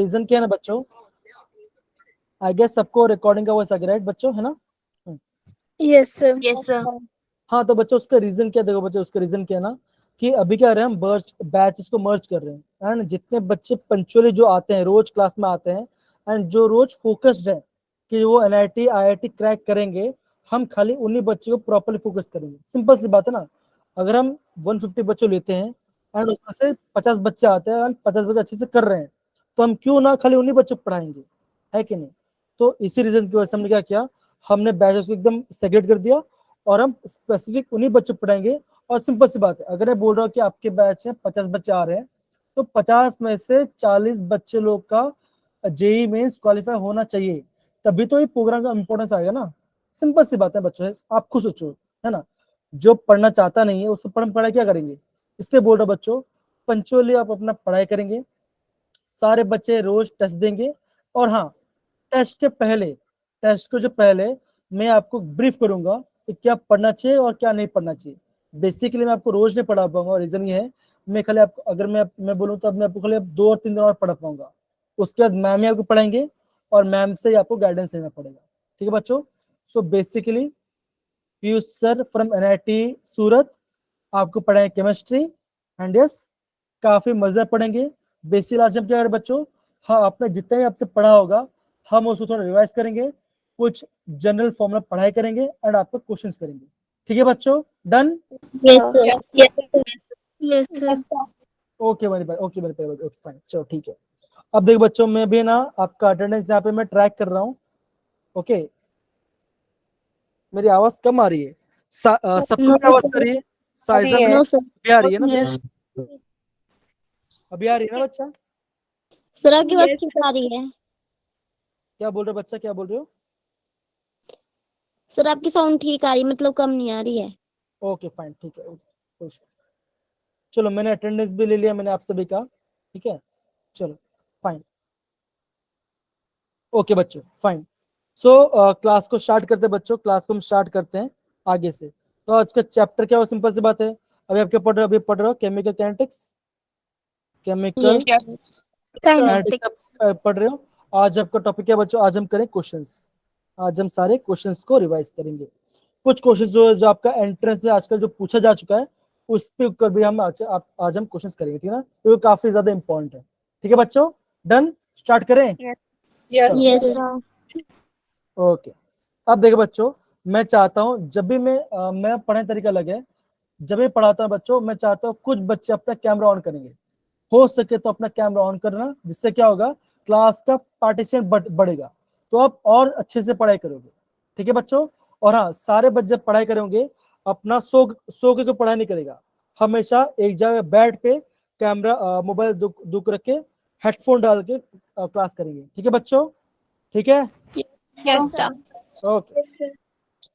Reason क्या है ना बच्चों, आई गेस सबको रिकॉर्डिंग का वॉइस आ गया, राइट बच्चों, है ना? Yes sir. Yes sir. हाँ तो बच्चों उसका रीजन क्या, देखो बच्चों उसका रीजन क्या है ना, कि अभी क्या कर रहे हैं हम बैचेस को मर्ज कर रहे हैं, एंड जितने बच्चे पंक्चुअली जो आते हैं रोज क्लास में आते हैं एंड जो रोज फोकस्ड है कि वो एनआईटी आईआईटी क्रैक करेंगे, हम खाली उन्हीं बच्चों को प्रॉपर्ली फोकस करेंगे। सिंपल सी बात है ना, अगर हम 150 बच्चों लेते हैं एंड उसमें से 50 बच्चे आते हैं एंड 50 बच्चे अच्छे से कर रहे हैं, तो हम क्यों ना खाली उन्हीं बच्चों को पढ़ाएंगे, है कि नहीं? तो इसी रीजन की वजह से हमने क्या किया, हमने बैचेस को एकदम सेग्रेट कर दिया और हम स्पेसिफिक उन्हीं बच्चों को पढ़ाएंगे। और सिंपल सी बात है, अगर मैं बोल रहा हूँ कि आपके बैच में 50 बच्चे आ रहे हैं, तो 50 में से 40 बच्चे लोग का जेई मेंस क्वालिफाई होना चाहिए, तभी तो ये प्रोग्राम का इंपॉर्टेंस आएगा ना। सिंपल सी बात है बच्चों, आप खुद सोचो, है ना? जो पढ़ना चाहता नहीं है उसको पढ़ाई क्या करेंगे? इसलिए बोल रहा बच्चों, पंचुअली आप अपना पढ़ाई करेंगे, सारे बच्चे रोज टेस्ट देंगे, और हाँ टेस्ट को जो पहले मैं आपको ब्रीफ करूंगा कि क्या पढ़ना चाहिए और क्या नहीं पढ़ना चाहिए। बेसिकली मैं आपको रोज नहीं पढ़ा पाऊंगा, रीजन ये है, मैं खाली आपको अगर मैं बोलूँ तो मैं आपको खाली 2 और 3 दिन और पढ़ा पाऊंगा, उसके बाद मैम ही आपको पढ़ाएंगे और मैम से ही आपको गाइडेंस लेना पड़ेगा। ठीक है बच्चों? So basically Piyush sir from NIT Surat आपको पढ़ाएंगे केमिस्ट्री, एंड यस काफी मजेदार पढ़ेंगे। बेसिक आज हम क्या करें बच्चों, हाँ आपने जितना ही आपने पढ़ा होगा हम उसको थोड़ा रिवाइज करेंगे, कुछ जनरल फॉर्मूला पढ़ाई करेंगे एंड आपको क्वेश्चंस करेंगे। ठीक है बच्चों, done? Yes sir. Yes sir. Okay भाई ओके ओके फाइन, चलो ठीक है। अब देखो बच्चों, मैं भी ना आपका अटेंडेंस यहाँ पे मैं ट्रैक कर रहा हूँ। ओके, मेरी आवाज कम आ रही है? सबको मेरी आवाज आ रही है? साइजा में नो सर। भी आ रही है ना? यस अभी आ रही है ना बच्चा? सर, आपकी आवाज ठीक आ रही है। क्या बोल रहे हो बच्चा, क्या बोल रहे हो? सर आपकी साउंड ठीक आ रही है, मतलब कम नहीं आ रही है। ओके फाइन, ठीक है, कोई इशू। चलो मैंने अटेंडेंस भी ले लिया मैंने आप सभी का, ठीक है, चलो फाइन। ओके बच्चों फाइन। सो क्लास को स्टार्ट करते हैं बच्चों, क्लास को हम स्टार्ट करते हैं आगे से। तो आज का चैप्टर क्या हो, सिंपल सी बात है, अभी आप क्या पढ़ रहे हो? अभी पढ़ रहे हो केमिकल काइनेटिक्स, केमिकल काइनेटिक्स। पढ़ रहे हो। आज आपका टॉपिक क्या बच्चों, आज हम करें क्वेश्चंस। आज हम सारे क्वेश्चंस को रिवाइज करेंगे। कुछ क्वेश्चंस जो आपका एंट्रेंस में आजकल जो पूछा जा चुका है उस पे ऊपर भी हम आज हम क्वेश्चंस करेंगे, ठीक है ना? तो ये काफी ज्यादा इंपॉर्टेंट है। ठीक है बच्चों, डन? स्टार्ट करें? Yes sir. ओके, अब देखो बच्चों, मैं चाहता हूँ जब भी मैं पढ़ने का तरीका लगे, जब भी पढ़ाता हूँ बच्चों, मैं चाहता हूँ कुछ बच्चे अपना कैमरा ऑन करेंगे, हो सके तो अपना कैमरा ऑन करना, जिससे क्या होगा क्लास का पार्टिसिपेंट बढ़ेगा, तो आप और अच्छे से पढ़ाई करोगे। ठीक है बच्चों? और हाँ, सारे बच्चे जब पढ़ाई करेंगे अपना सो के पढ़ाई नहीं करेगा, हमेशा एक जगह बैठ पे कैमरा मोबाइल दूर रख के हेडफोन डाल के क्लास करेंगे। ठीक है बच्चों? ठीक है, यस सर। ओके,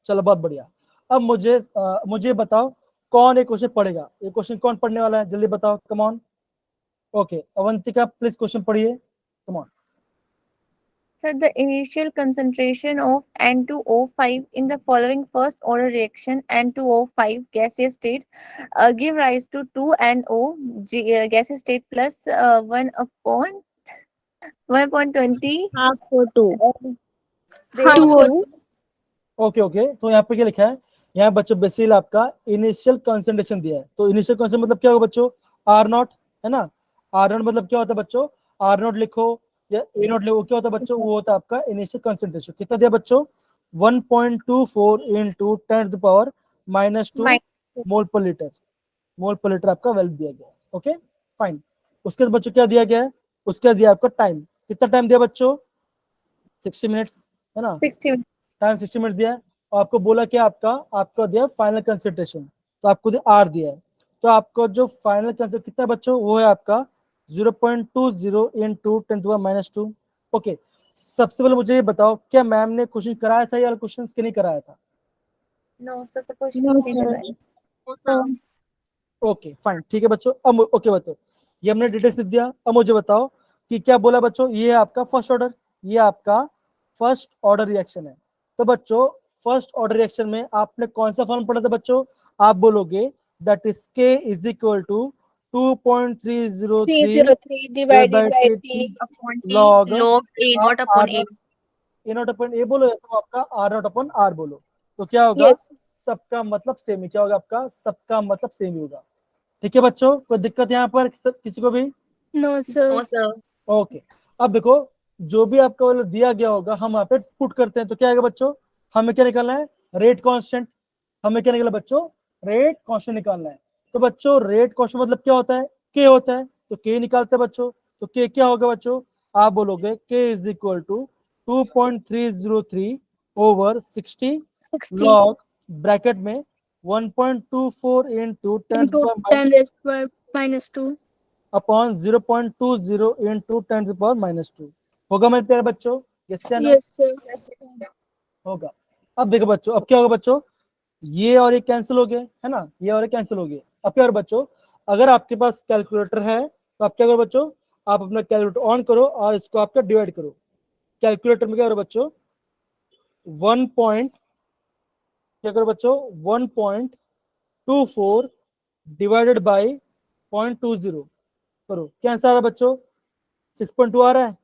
चलो बहुत बढ़िया। अब मुझे बताओ कौन एक क्वेश्चन पढ़ेगा, ये क्वेश्चन कौन पढ़ने वाला है, जल्दी बताओ, come on. Okay, Avantika please question पढ़िए, come on. Sir, the initial concentration of N2O5 in the following first order reaction N2O5 gaseous state give rise to 2NO gaseous state plus 1 upon 1.20 half four two. Okay okay, तो यहाँ पे क्या लिखा है, यहाँ बच्चों basically आपका initial concentration दिया है, तो इनिशियल कंसंट्रेशन मतलब क्या होगा बच्चों, आर नॉट, है ना? आर नॉट मतलब क्या होता है बच्चों, आर नॉट लिखो या ए नॉट लिखो, क्या होता है बच्चों, वो होता है आपका इनिशियल कंसंट्रेशन। कितना दिया बच्चों? 1.24 इंटू 10⁻⁻² मोल पर लीटर, मोल पर लीटर आपका वैल्यू दिया गया है। ओके फाइन, उसके बाद बच्चों क्या दिया गया है, उसके बाद दिया आपका टाइम, कितना टाइम दिया बच्चों, 60 मिनट्स, है ना? 60 टाइम 60 मिनट दिया है, और आपको बोला कि आपका दिया फाइनल कंसंट्रेशन, तो आपको दिया आर दिया है, तो आपको जो फाइनल कंसंट्रेशन कितना है बच्चों, वो है आपका 0.20 इंटू 10⁻²। ओके, सबसे पहले मुझे ये बताओ, क्या मैम ने क्वेश्चन कराया था या क्वेश्चन के नहीं कराया था? No, sir, the question is okay fine, ठीक है बच्चों। अब ओके बच्चों, ये हमने डिटेल्स लिख दिया। अब मुझे बताओ कि क्या बोला बच्चों, ये है आपका फर्स्ट ऑर्डर, ये आपका फर्स्ट ऑर्डर रिएक्शन है। तो बच्चों फर्स्ट ऑर्डर रिएक्शन में आपने कौन सा फॉर्म पढ़ा था बच्चों, आप बोलोगे दैट इज के is equal to 2.303 303 divided by t upon t log log a not upon a. A not upon a बोलो या तो आपका आर नॉट अपन आर बोलो, तो क्या होगा? yes सबका मतलब सेम ही। क्या होगा आपका? सबका मतलब सेम ही होगा। ठीक है बच्चों, कोई दिक्कत यहाँ पर किसी को भी? no sir No sir. Okay. अब देखो, जो भी आपका वाला दिया गया होगा हम यहाँ पे पुट करते हैं, तो क्या आएगा बच्चों? हमें क्या निकालना है? Rate constant. हमें क्या निकालना है बच्चों? रेट कांस्टेंट निकालना है। तो बच्चों रेट कांस्टेंट मतलब क्या होता है? के होता है, तो के निकालते हैं बच्चों। तो के क्या होगा बच्चों? आप बोलोगे के is equal to 2.303 over 60 60 log bracket में 1.24 into 10 into 10 raised by minus 2 upon 0.20 into 10⁻²। होगा मेरे प्यारे बच्चों? यस या नो? yes sir होगा। अब देखो बच्चों, अब क्या होगा बच्चों? ये और ये कैंसिल हो गए, है ना? ये और ये कैंसिल हो गए। अब क्या होगा बच्चों? अगर आपके पास कैलकुलेटर है तो आप क्या करो बच्चों? आप अपना कैलकुलेटर ऑन करो और इसको आपका डिवाइड करो। कैलकुलेटर में क्या करो बच्चों? 1 पॉइंट क्या करो बच्चों? 1.24 डिवाइडेड बाई 0.20 करो। क्या आंसर आ रहा है बच्चों? 6.2 आ रहा है।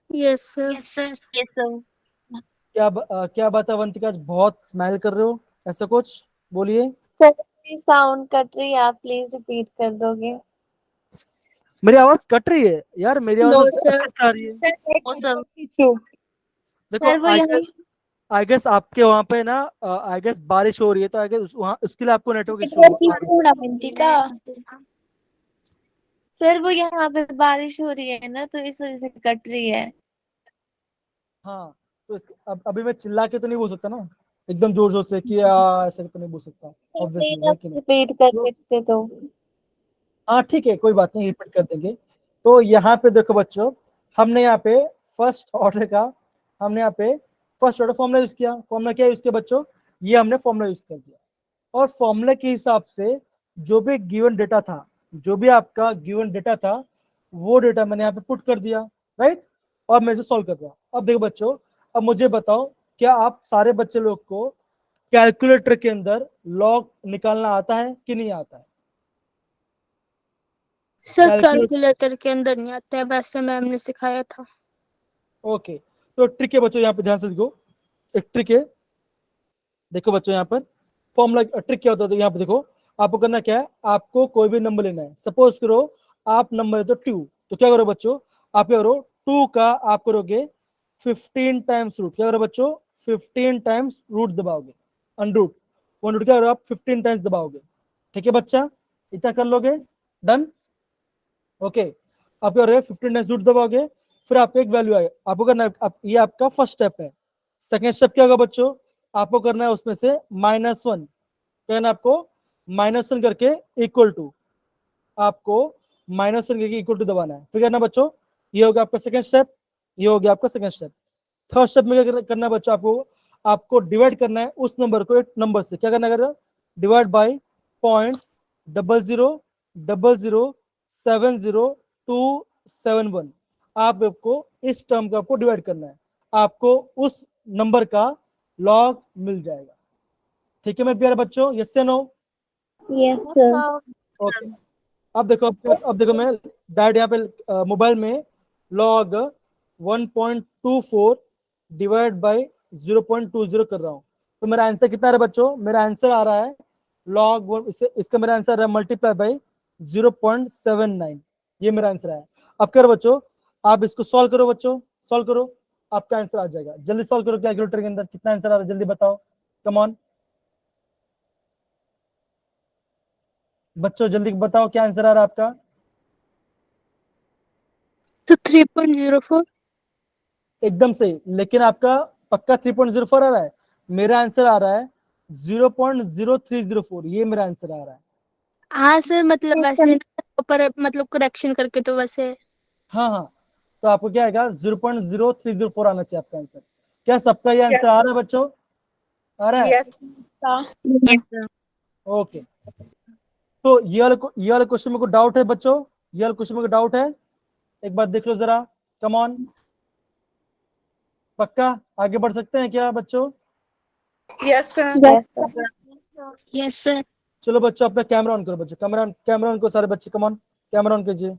yes sir Yes sir. Yes sir. क्या बात है अवंतिका, आज बहुत स्माइल कर रहे हो, ऐसा कुछ बोलिए। सर मेरी साउंड कट रही है, आप प्लीज रिपीट कर दोगे? मेरी आवाज कट रही है यार? मेरी आवाज no तो sir बहुत अच्छा आ रही है। सर वो सब देखो सर वो यहाँ आई गेस आपके वहां पे ना आई गेस बारिश हो रही है, तो आई गेस वहाँ उसके लिए आपको नेटवर्क इशू network होगा। issue ना बनती का सर वो यहाँ पे बारिश हो रही है ना, तो इस वजह से कट रही है। हाँ, तो अब अभी मैं चिल्ला के तो नहीं बोल सकता ना एकदम जोर जोर से कि ऐसे तो नहीं बोल सकता, सर ऑब्वियसली प्लीज है आप कि नहीं? रिपीट कर तो देते तो। हाँ ठीक है, कोई बात नहीं, रिपीट कर देंगे। तो यहाँ पे देखो बच्चों, हमने यहाँ पे फर्स्ट ऑर्डर का हमने यहाँ पे फर्स्ट ऑर्डर फॉर्मूला यूज किया। फॉर्मूला क्या यूज किया बच्चों? ये हमने फॉर्मूला यूज कर दिया, और फॉर्मूले के हिसाब से जो भी गिवन डेटा था, जो भी आपका गिवन डेटा था, वो डेटा मैंने यहाँ पे पुट कर दिया, राइट? और मैं इसे सॉल्व कर दिया। अब देखो बच्चों, अब मुझे बताओ, क्या आप सारे बच्चे लोग को कैलकुलेटर के अंदर लॉग निकालना आता है कि नहीं आता है? सर कैलकुलेटर, कैलकुलेटर के अंदर नहीं आता है, वैसे मैम ने सिखाया था ओके। तो ट्रिक है बच्चों, यहाँ पे ध्यान से देखो, एक ट्रिक है। देखो बच्चों, यहाँ पर फॉर्मूला ट्रिक क्या होता है, तो यहाँ पे देखो, आपको करना क्या है? आपको कोई भी नंबर लेना है। सपोज करो आप नंबर ले तो 2, तो क्या करो बच्चों? आप क्या करो? 2 का आप करोगे 15 टाइम्स रूट। क्या करो बच्चों? 15 टाइम्स रूट दबाओगे, अनरूट 1 रूट क्या करो आप? 15 टाइम्स दबाओगे। ठीक है बच्चा, इतना कर लोगे? डन? ओके। आप क्या करोगे? 15 टाइम्स रूट दबाओगे, फिर आपको एक वैल्यू आएगा, आपको करना है ये आपका फर्स्ट स्टेप है। सेकेंड स्टेप क्या होगा बच्चों? आपको करना है उसमें से -1, कहना आपको -1 करके इक्वल टू, आपको -1 करके इक्वल टू दबाना है। फिर करना बच्चों, ये हो गया आपका सेकंड स्टेप, ये हो गया आपका सेकंड स्टेप। थर्ड स्टेप में क्या करना है बच्चों? आपको डिवाइड करना है उस नंबर को एक नंबर से। क्या करना है? Divide by 0.000070,271। आपको इस टर्म का आपको डिवाइड करना है, आपको उस नंबर का लॉग मिल जाएगा। ठीक है मेरे प्यारे बच्चों, यस या नो? yes sir okay. अब देखो मैं डायरेक्ट यहाँ पे मोबाइल में लॉग 1.24 डिवाइड बाई 0.20 कर रहा हूँ। तो मेरा आंसर कितना आ रहा है बच्चों? मेरा आंसर आ रहा है लॉग इसका मेरा आंसर है मल्टीप्लाई बाई 0.79। ये मेरा आंसर है। अब करो बच्चों, आप इसको सॉल्व करो बच्चों, सॉल्व करो, आपका आंसर आ जाएगा। जल्दी सॉल्व करो कैलकुलेटर के अंदर, कितना आंसर आ रहा है जल्दी बताओ, कम ऑन बच्चों, जल्दी बताओ क्या आंसर आ रहा है आपका? तो 3.04 एकदम सही, लेकिन आपका पक्का 3.04 आ रहा है? मेरा आंसर आ रहा है 0.0304। ये मेरा आंसर आ रहा है। हाँ सर मतलब वैसे ना पर मतलब करेक्शन करके तो वैसे हाँ हाँ, तो आपको क्या आएगा? 0.0304 आना चाहिए आपका आंसर। क्या सबका ये आंसर आ रहा है बच्चों? आ रहा है? Yes sir. ओके। तो ये वाले क्वेश्चन में कोई डाउट है बच्चों? ये वाले क्वेश्चन में कोई डाउट है? एक बार देख लो जरा, कम ऑन। पक्का आगे बढ़ सकते हैं क्या बच्चों? Yes sir. yes sir Yes sir. चलो बच्चों अपना कैमरा ऑन करो, बच्चों कैमरा ऑन करो सारे बच्चे, कम ऑन कैमरा ऑन कीजिए।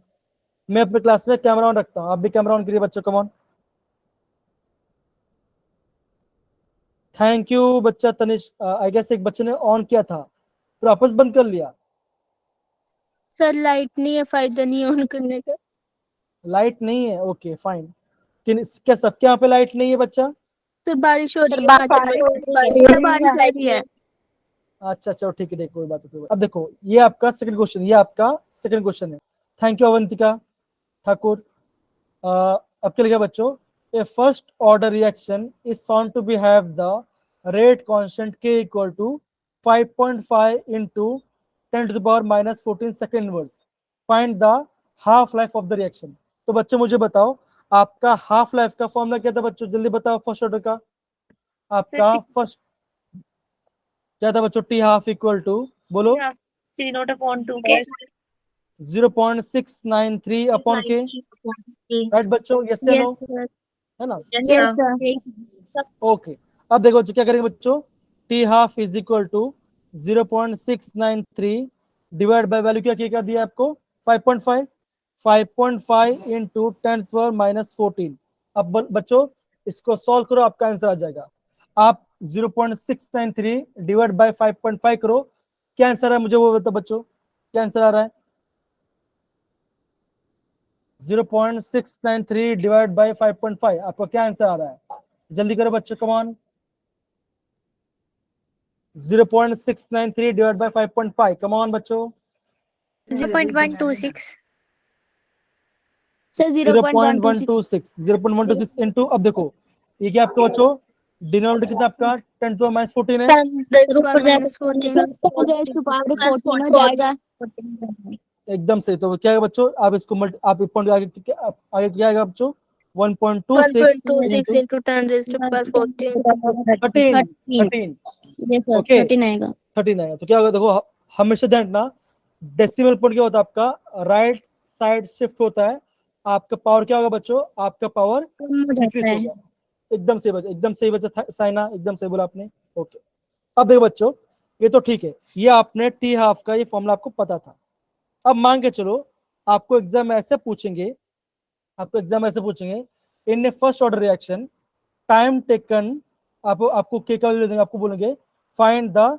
मैं अपने क्लास में कैमरा ऑन रखता हूँ, आप भी कैमरा ऑन करिए बच्चों, कम ऑन। थैंक यू बच्चा तनिष, आई गेस एक बच्चे ने ऑन किया था फिर वापस बंद कर लिया। सर लाइट नहीं है, फायदा नहीं है ऑन करने का। लाइट नहीं है, ओके फाइन। क्या सबके यहाँ पे लाइट नहीं है बच्चा? सर बारिश हो रही है, बारिश आ रही है। अच्छा चलो ठीक है, देखो कोई बात नहीं। अब देखो ये आपका सेकंड क्वेश्चन, ये आपका सेकंड क्वेश्चन है। Thank you Avantika Thakur. अब क्या लिखा बच्चों? A first order reaction is found to be have the rate constant k equal to 5.5 into 10 to the power minus 14 second inverse. Find the half life of the reaction. तो बच्चों मुझे बताओ आपका half life का formula क्या था बच्चों, जल्दी बताओ। फर्स्ट ऑर्डर का आपका फर्स्ट क्या था बच्चों? टी हाफ इक्वल टू, बोलो। C naught upon 2 0.693 अपॉन के, राइट बच्चों? यस या नो, है ना? Yes, sir. ओके। अब देखो बच्चों क्या करेंगे बच्चों, T half is equal to 0.693 divide by value क्या दिया आपको? 5.5। 5.5 इंटू 10 पावर माइनस 14। अब बच्चों इसको सॉल्व करो, आपका आंसर आ जाएगा। आप 0.693 डिवाइड बाय 5.5 करो, क्या आंसर है मुझे वो बताओ बच्चों, क्या आंसर आ रहा है? 0.693 डिवाइड बाय 5.5, आपका क्या आंसर आ रहा है? जल्दी करो बच्चों, come on. 0.693 divide bye 5.5, come on बच्चों। 0.126. सर 0.126 0.126 इंटू, अब देखो ये क्या आपका बच्चों डिनोमिनेटर कितना आपका 10 to minus 14 है। 10 minus 14 हो जाएगा. एकदम सही। तो क्या है बच्चों, आप इसको आप पॉइंट आगे क्या आएगा बच्चों? 1.26 into 10 raised to power 14. 13 13 Yes, sir. Okay 13 आएगा. 13 आएगा। तो क्या होगा देखो, हमेशा ध्यान रखना डेसिमल पॉइंट क्या होता है आपका, राइट साइड शिफ्ट होता है। आपका पावर क्या होगा बच्चों? आपका पावर कम हो डिक्रीज जाता है. होगा। एकदम सही बच्चा, एकदम सही बच्चा साइना, एकदम सही बोला आपने। ओके अब देखो बच्चों ये तो ठीक है, ये आपने टी हाफ का ये फॉर्मूला आपको पता था। अब मान के चलो आपको एग्जाम ऐसे पूछेंगे, in first order reaction time taken, आपको के का वैल्यू देंगे, आपको बोलेंगे find the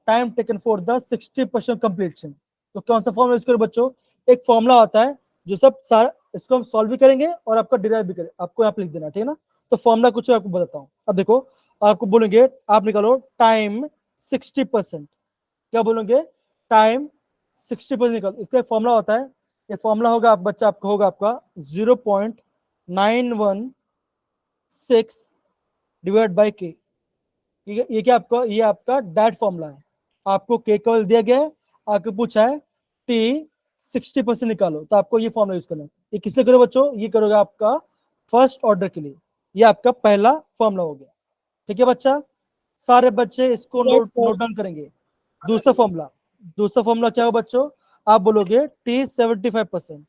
time taken for the 60% completion. तो कौन सा फॉर्मूला यूज करो बच्चों? एक फॉर्मूला होता है जो सब सारा, इसको हम सॉल्व भी करेंगे और आपका डिराइव भी करेंगे, आपको यहाँ पे लिख देना, ठीक है ना? तो फॉर्मूला कुछ आपको बताता हूँ। अब देखो आपको बोलेंगे आप निकालो टाइम 60%, क्या बोलेंगे? टाइम 60% निकालो। इसका फॉर्मूला होता है, ये फॉर्मूला होगा आप बच्चा आपका होगा आपका 0.916 डिवाइड बाय के। ये क्या आपका, ये आपका डायरेक्ट फॉर्मूला है। आपको के का वैल्यू दिया गया है, आपको पूछा है टी 60% निकालो, तो आपको ये फॉर्मूला यूज करना है। ये किससे करो बच्चों? ये करोगे आपका फर्स्ट ऑर्डर के लिए, ये आपका पहला फॉर्मूला हो गया। ठीक है बच्चा, सारे बच्चे इसको नोट डाउन करेंगे। दूसरा फॉर्मूला क्या होगा बच्चों? आप बोलोगे टी 75%,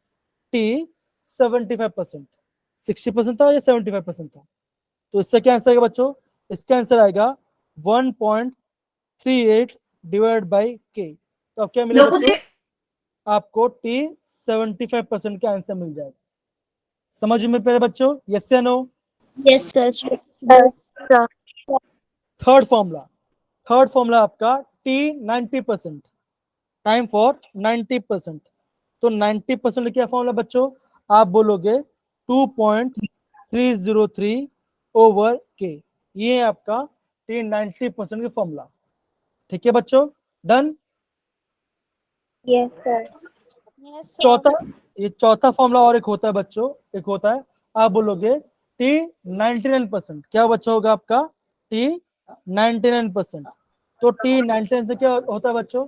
टी 75%, 60% था या 75% था? तो इससे क्या आंसर आएगा बच्चों? इसका आंसर आएगा 1.38 डिवाइड बाई के। तो अब क्या मिलेगा बच्चों? आपको टी 75% का आंसर मिल जाएगा। समझ में पहले बच्चों, यस या no? Yes, sir. Third formula आपका टी 90%, टाइम फॉर 90%। तो 90% क्या फॉर्मूला बच्चों? आप बोलोगे 2.303 ओवर के, ये है आपका टी 90% का फॉर्मूला। ठीक है बच्चों, डन। Yes, sir. चौथा फॉर्मूला और एक होता है बच्चों, एक होता है आप बोलोगे टी 99%, क्या बच्चा होगा आपका? टी 99%। तो टी 99 से क्या होता है बच्चों?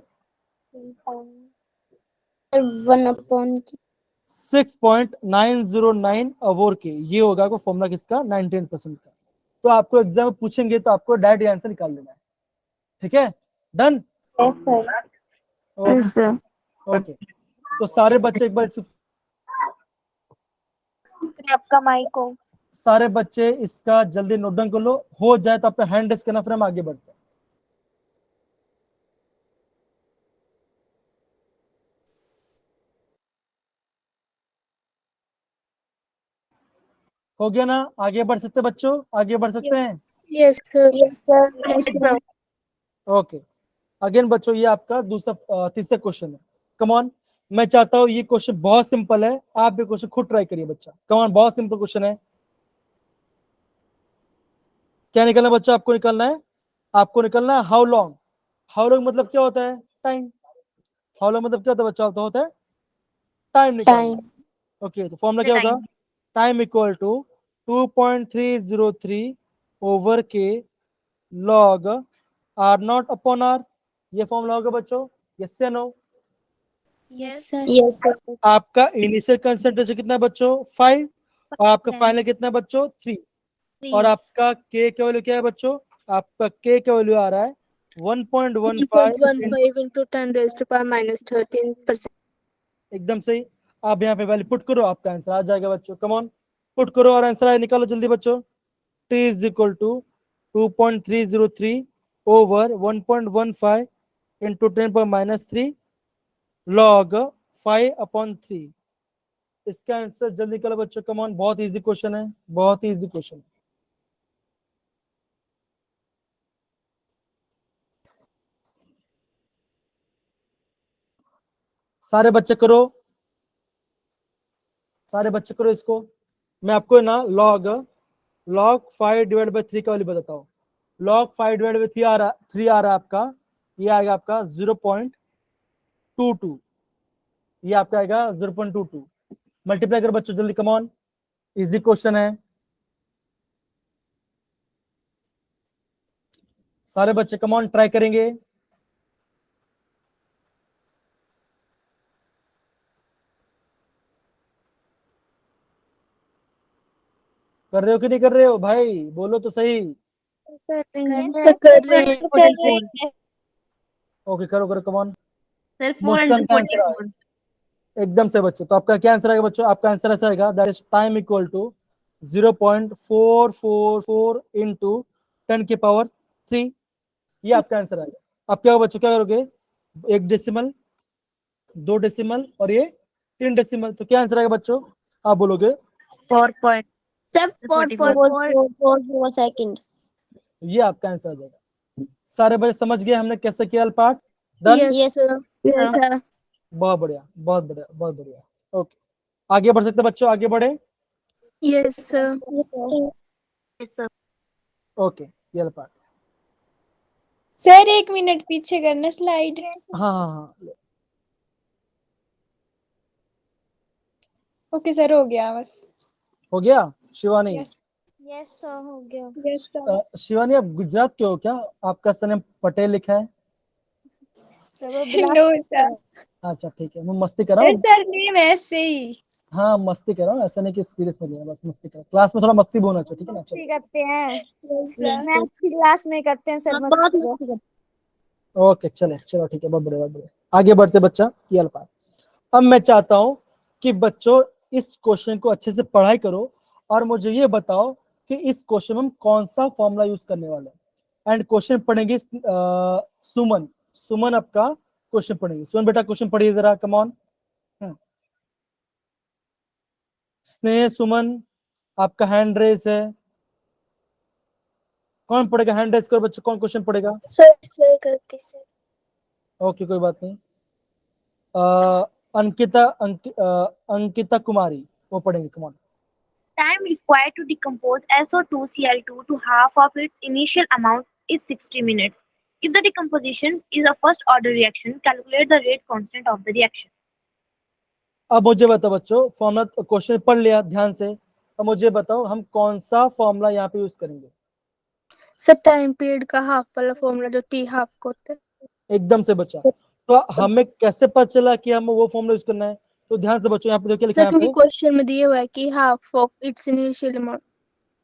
6.909 ओवर के, ये होगा आपको फॉर्मूला किसका? 99% का। तो आपको एग्जाम में पूछेंगे तो आपको डायरेक्ट आंसर निकाल देना है। ठीक है, डन। Yes, sir. ओके तो सारे बच्चे एक बार आपका माइक हो. सारे बच्चे इसका जल्दी नोट डाउन कर लो, हो जाए तो अपना हैंड रेस करना, फिर हम आगे बढ़ते हैं। हो गया ना? आगे बढ़ सकते बच्चों, आगे बढ़ सकते हैं? Yes sir. Yes, sir. Okay, again बच्चों ये आपका दूसरा तीसरा क्वेश्चन है। कम ऑन, मैं चाहता हूँ ये क्वेश्चन बहुत सिंपल है, आप भी क्वेश्चन खुद ट्राई करिए बच्चा। कम ऑन, बहुत सिंपल क्वेश्चन है। क्या निकलना है बच्चों? आपको निकलना है, आपको निकलना है हाउ लॉन्ग। हाउ लॉन्ग मतलब क्या होता है? टाइम। हाउ लॉन्ग मतलब क्या होता है बच्चा? तो होता है टाइम निकालना। ओके, तो फॉर्मूला क्या होगा? Time equal to 2.303 over K log R naught upon R. ये फॉर्मूला होगा बच्चों, यस या नो? Yes Yes, sir. आपका इनिशियल कंसंट्रेशन कितना है बच्चों? 5, और आपका फाइनल कितना है बच्चों? 3। और आपका के का वैल्यू क्या है बच्चों? आपका के का वैल्यू आ रहा है 1.15 1.15 into 10 raised to power minus 13%. एकदम सही। आप यहाँ पे वैल्यू पुट करो, आपका आंसर आ जाएगा बच्चों। कम ऑन, पुट करो और आंसर आए, निकालो जल्दी बच्चों। t is equal to 2.303 over 1.15 into 10 पर -3 लॉग 5/3। इसका आंसर जल्दी निकालो बच्चों। कम ऑन, बहुत इजी क्वेश्चन है, बहुत ही इजी क्वेश्चन। सारे बच्चे करो, सारे बच्चे करो इसको। मैं आपको ना लॉग 5/3 का वैल्यू बताता हूँ। लॉग 5/3 आ रहा, 3 आ रहा है आपका, ये आएगा आपका 0.22। ये आपका आएगा 0.22। मल्टीप्लाई करो बच्चों जल्दी, कम ऑन, इजी क्वेश्चन है। सारे बच्चे कम ऑन ट्राई करेंगे। कर रहे हो कि नहीं कर रहे हो भाई? बोलो तो सही। सर कर रहे हैं। ओके, करो करो, कम ऑन। Sir, मुस्कान का आंसर आएगा 444. एकदम से बच्चों। तो आपका क्या आंसर आएगा बच्चों? आपका आंसर ऐसा आएगा, that is time equal to 0.444 into 10⁻3। ये आपका आंसर आएगा। अब क्या होगा बच्चों? क्या करोगे? 1 डेसिमल, 2 डेसिमल और ये 3 डेसिमल। तो क्या आंसर आएगा बच्चों? आप बोलोगे 4 point. Sir 4 second. ये आपका आंसर आ जाएगा। सारे बच्चे समझ गए हमने कैसे किया part? Done. Yes sir. Yes sir. बहुत बढ़िया, बहुत बढ़िया, बहुत बढ़िया। ओके, आगे बढ़ सकते बच्चों, आगे बढ़े। Yes sir. Yes, sir. Okay, ये पार्ट। सर 1 मिनट पीछे करना स्लाइड। हाँ हाँ हाँ, ओके सर, हो गया बस। हो गया। शिवानी, यस यस सर हो गया। Yes sir. शिवानी आप गुजरात के हो क्या? आपका सरनेम पटेल लिखा है। No sir. अच्छा ठीक है, मैं मस्ती कर रहा सर हूँ। सर नेम ऐसे ही। हाँ मस्ती कर रहा हूँ, ऐसा नहीं कि सीरियस में लिया, बस मस्ती कर। क्लास में थोड़ा मस्ती भी होना चाहिए, ठीक है ना? मस्ती चलो, करते हैं, Yes, sir. मैम की क्लास में करते हैं सर बहुत मस्ती। मस्ती करते ओके चले, चलो ठीक है, बहुत बढ़िया, बहुत बढ़िया। आगे बढ़ते बच्चा, ये पार्ट। अब मैं चाहता हूं कि बच्चों इस क्वेश्चन को अच्छे से पढ़ाई करो और मुझे ये बताओ कि इस क्वेश्चन में हम कौन सा फॉर्मूला यूज करने वाले हैं। एंड क्वेश्चन पढ़ेंगे सुमन। सुमन आपका क्वेश्चन पढ़ेंगे। सुमन बेटा क्वेश्चन पढ़िए जरा, कम ऑन। स्नेह, सुमन, आपका हैंड रेस है। कौन पढ़ेगा? हैंड रेस करो बच्चों, कौन क्वेश्चन पढ़ेगा? सर सर करती सर। ओके, कोई बात नहीं। अंकिता अंकिता कुमारी, वो पढ़ेंगे, come on. Time required to decompose SO2Cl2 to half of its initial amount is 60 minutes. If the decomposition is a first order reaction, calculate the rate constant of the reaction. अब मुझे बताओ बच्चों, formula question पढ़ लिया ध्यान से। अब मुझे बताओ हम कौन सा फॉर्मूला यहाँ पे यूज करेंगे। सर टाइम पीरियड का हाफ वाला फॉर्मूला जो टी हाफ को होता है। एकदम से बच्चा। तो हमें कैसे पता चला कि हमें वो फॉर्मूला यूज करना है? तो ध्यान से बच्चों, यहाँ पे देखिए लिखा सर है क्योंकि यहाँ क्वेश्चन में दिया हुआ है कि half of its initial amount.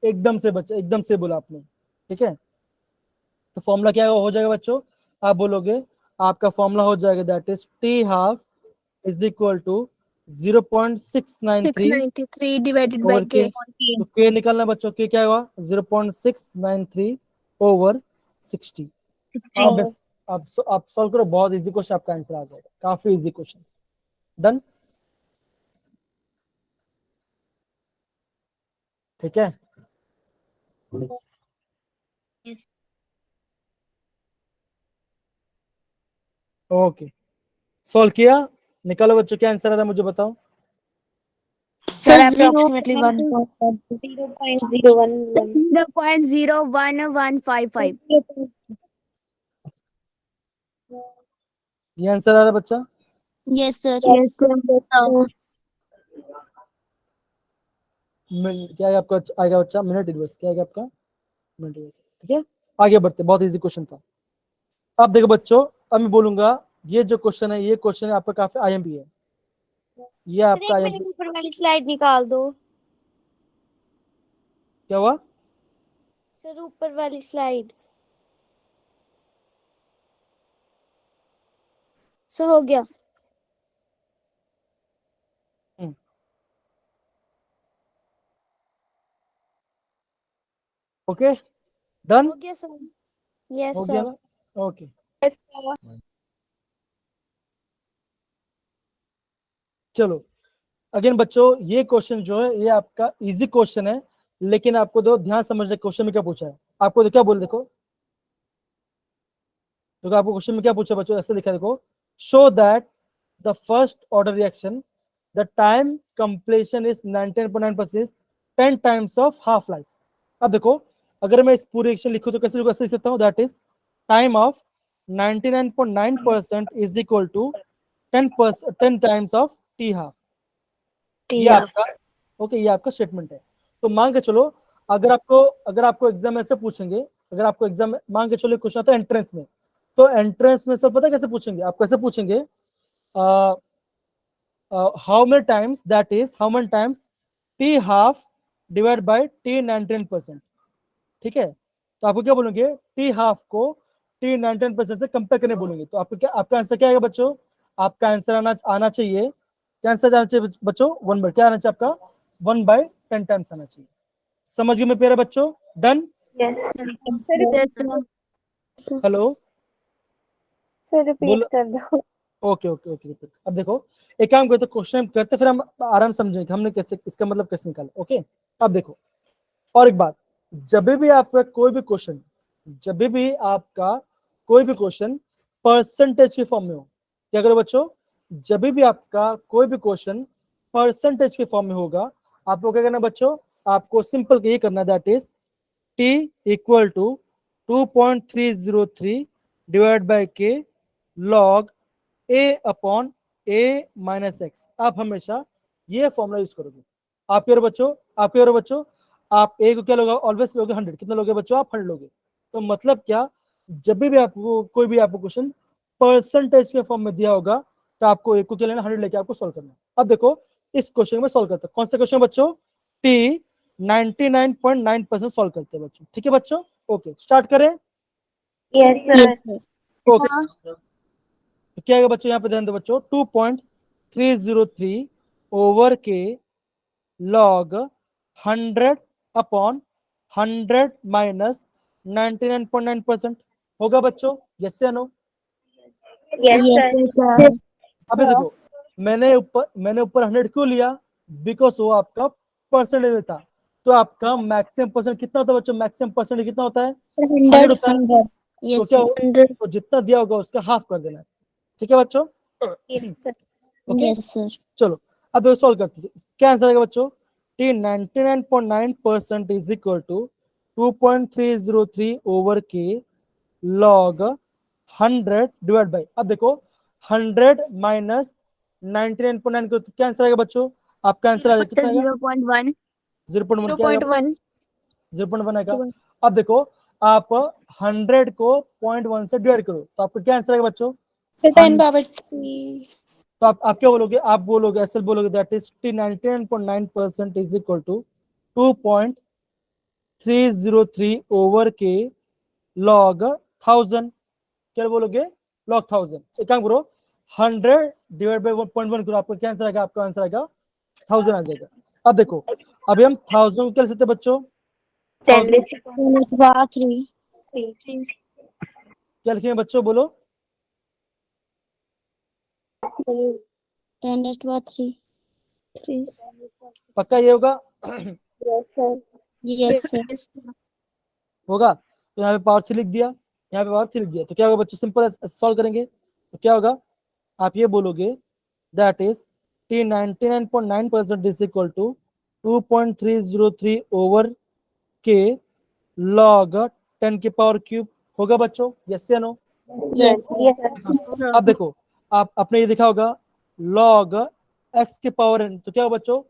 पे। एकदम से बच्चा, एकदम से बोला आपने, ठीक है। तो फॉर्मूला क्या हो जाएगा बच्चों? आप बोलोगे, आपका फॉर्मूला हो जाएगा, that is T half is equal to 0.693 693 divided by over K. K. तो के निकालना बच्चों, के क्या हुआ? 0.693 ओवर 60। आप सॉल्व करो, बहुत इजी क्वेश्चन, आपका आंसर आ जाएगा, काफी इजी क्वेश्चन। डन। ठीक है, ओके, सॉल्व किया, निकालो बच्चों क्या आंसर आ रहा है मुझे बताओ। Sir, sir approximately 1.1. 0.011. 0.01155. ये आंसर आ रहा है बच्चा, यस सर। Yes, sir. क्या है आपका आएगा बच्चा, मिनट इनवर्स क्या आएगा आपका, मिनट इनवर्स। ठीक है, आगे बढ़ते, बहुत इजी क्वेश्चन था। अब देखो बच्चों, अब मैं बोलूंगा ये जो क्वेश्चन है, ये क्वेश्चन है आपका काफी आईएमपी है, ये सर आपका एक आईएमपी। मिनट ऊपर वाली स्लाइड निकाल दो। क्या हुआ, सर ऊपर वाली स्लाइड। सर हो गया। ओके डन, हो गया सर। यस हो गया सर। ना, ओके। चलो अगेन बच्चों, ये क्वेश्चन जो है ये आपका इजी क्वेश्चन है, लेकिन आपको दो ध्यान समझने, क्वेश्चन में क्या पूछा है आपको, तो क्या बोल, देखो तो आपको क्वेश्चन में क्या पूछा बच्चों, ऐसे लिखा देखो, show that the first order reaction the time completion is 99.9% 10 times of half life. अब देखो, अगर मैं इस पूरी रिएक्शन लिखूं तो कैसे लिखूं, ऐसे लिख सकता हूं, that is time of 99.9% is equal to 10 times of T half. ये आपका, ओके, ये आपका स्टेटमेंट है। तो मान के चलो, अगर आपको एग्जाम ऐसे पूछेंगे, अगर आपको एग्जाम मान के चलो क्वेश्चन आता है एंट्रेंस में, तो एंट्रेंस में सब पता है कैसे पूछेंगे, आपको ऐसे पूछेंगे, how many times, that is how many times T half divide by T 99%। ठीक है, तो आपको क्या बोलेंगे, टी हाफ को टी 99% से कंपेयर करने बोलेंगे, तो आपको क्या, आपका आंसर क्या आएगा बच्चों, आपका आंसर आना चाहिए, क्या आंसर आना चाहिए बच्चों, 1 बाय, क्या आना चाहिए आपका, 1/10 टाइम्स आना चाहिए। समझ गए मेरे प्यारे बच्चों, डन। हेलो, Sir, repeat बोलो, कर दो. ओके ओके ओके, अब देखो, एक काम करते, क्वेश्चन करते, फिर हम आराम से समझेंगे कि हमने कैसे इसका मतलब कैसे निकाला। ओके, अब देखो, और एक बात, जब भी आपका कोई भी क्वेश्चन, जब भी आपका कोई भी क्वेश्चन परसेंटेज के फॉर्म में हो, क्या करो बच्चों, जब भी आपका कोई भी क्वेश्चन परसेंटेज के फॉर्म में होगा, आपको क्या करना बच्चों, आपको सिंपल ये करना, that is T equal to 2.303 divide by K log A upon A minus X. आप हमेशा ये फॉर्मूला यूज करोगे। आपके और बच्चों, आप ए को क्या लोगे, ऑलवेज लोगे 100, कितना लोगे बच्चों, आप 100 लोगे। तो मतलब क्या, जब भी आपको कोई भी आपको क्वेश्चन परसेंटेज के फॉर्म में दिया होगा, तो आपको ए को क्या लेना, 100 लेके आपको सॉल्व करना। अब देखो, इस क्वेश्चन में सॉल्व करते हैं, कौन सा क्वेश्चन बच्चों, टी 99.9% सॉल्व करते हैं बच्चों। ठीक है बच्चों, ओके, स्टार्ट करें। Yes, sir. ओके, तो क्या आएगा बच्चों, यहाँ पे ध्यान दो बच्चों, 2.303 over K log 100 upon 100 minus 99.9% होगा बच्चों, यस या नो। Yes, sir. सर। अभी देखो, मैंने ऊपर 100 क्यों लिया, बिकॉज वो आपका परसेंटेज में था। तो आपका मैक्सिमम परसेंट कितना होता है बच्चों, मैक्सिमम परसेंट कितना होता है, 100 होता है। तो यस क्या सर। होगा, तो जितना दिया होगा उसका हाफ कर देना है। ठीक है बच्चों, Yes, sir. Okay, yes sir. चलो अब सॉल्व करते हैं, क्या आंसर आएगा बच्चों, T 99.9% is equal to 2.303 over K log 100 divide by, अब देखो 100 माइनस 99.9 को, क्या आंसर आएगा बच्चों, आपका आंसर आ जाएगा कितना आएगा, 0.1। 0.1, क्या आएगा 0.1 आएगा। अब देखो, आप 100 को 0.1 से डिवाइड करो, तो आपको क्या आंसर आएगा बच्चों, सर 10^3। तो आप क्या बोलोगे, आप बोलोगे ऐसे बोलोगे, that is T 99.9% is equal to 2.303 over K log 1000, क्या बोलोगे, लॉग 1000। एक काम करो, 100 डिवाइड बाई 1.1 करो, आपका क्या आंसर आएगा, आपका आंसर आएगा 1000 आ जाएगा। अब देखो, अभी हम 1000 को क्या लिख सकते हैं बच्चों, 10 1000 raised to 3। 3. क्या लिखेंगे बच्चों, बोलो, 10^3। पक्का ये होगा। Yes, sir. Yes sir. होगा। तो यहाँ पे पावर 3 लिख दिया, यहाँ पे पावर 3 लिख दिया, तो क्या होगा बच्चों, सिंपल सॉल्व करेंगे तो क्या होगा, आप ये बोलोगे that is T 99.9% is equal to 2.303 over K log 10 की पावर क्यूब। होगा बच्चों, यस या नो? यस अब देखो, आप आपने ये देखा होगा लॉग x के पावर n, तो क्या होगा बच्चों,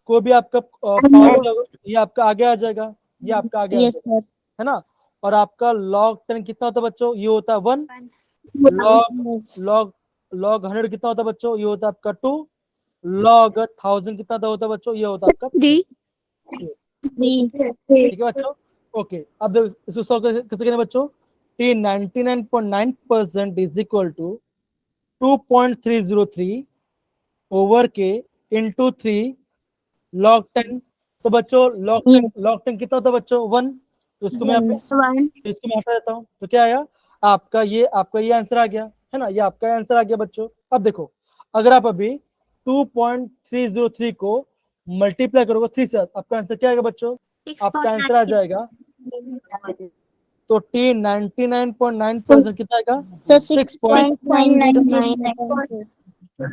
कोई भी आपका पावर क्या होगा, ये आपका आगे आ जाएगा, ये आपका आगे आ यस जाएगा, सर। है ना। और आपका log 10 कितना होता है बच्चों, ये होता है 1। log यस log log 100 कितना होता है बच्चों, ये होता है आपका 2। log 1000 कितना होता है बच्चों, ये होता है आपका 3। 3 ठीक है बच्चों, ओके। अब देखो इसको सॉल्व कैसे करें बच्चों, T 99.9% is equal to 2.303 over K into 3 log 10। तो बच्चों log 10 कितना होता है बच्चों, 1। तो इसको मैं यहाँ पे 1 इसको मैं हटा देता हूँ, तो क्या आया, आपका ये आंसर आ गया, है ना, ये आपका आंसर आ गया बच्चों। अब देखो, अगर आप अभी 2.303 को मल्टीप्लाई करोगे 3 से, आपका आंसर क्या आएगा बच्चों, आपका आंसर आ जाएगा, तो T 99.9% कितना आएगा, सर 6.9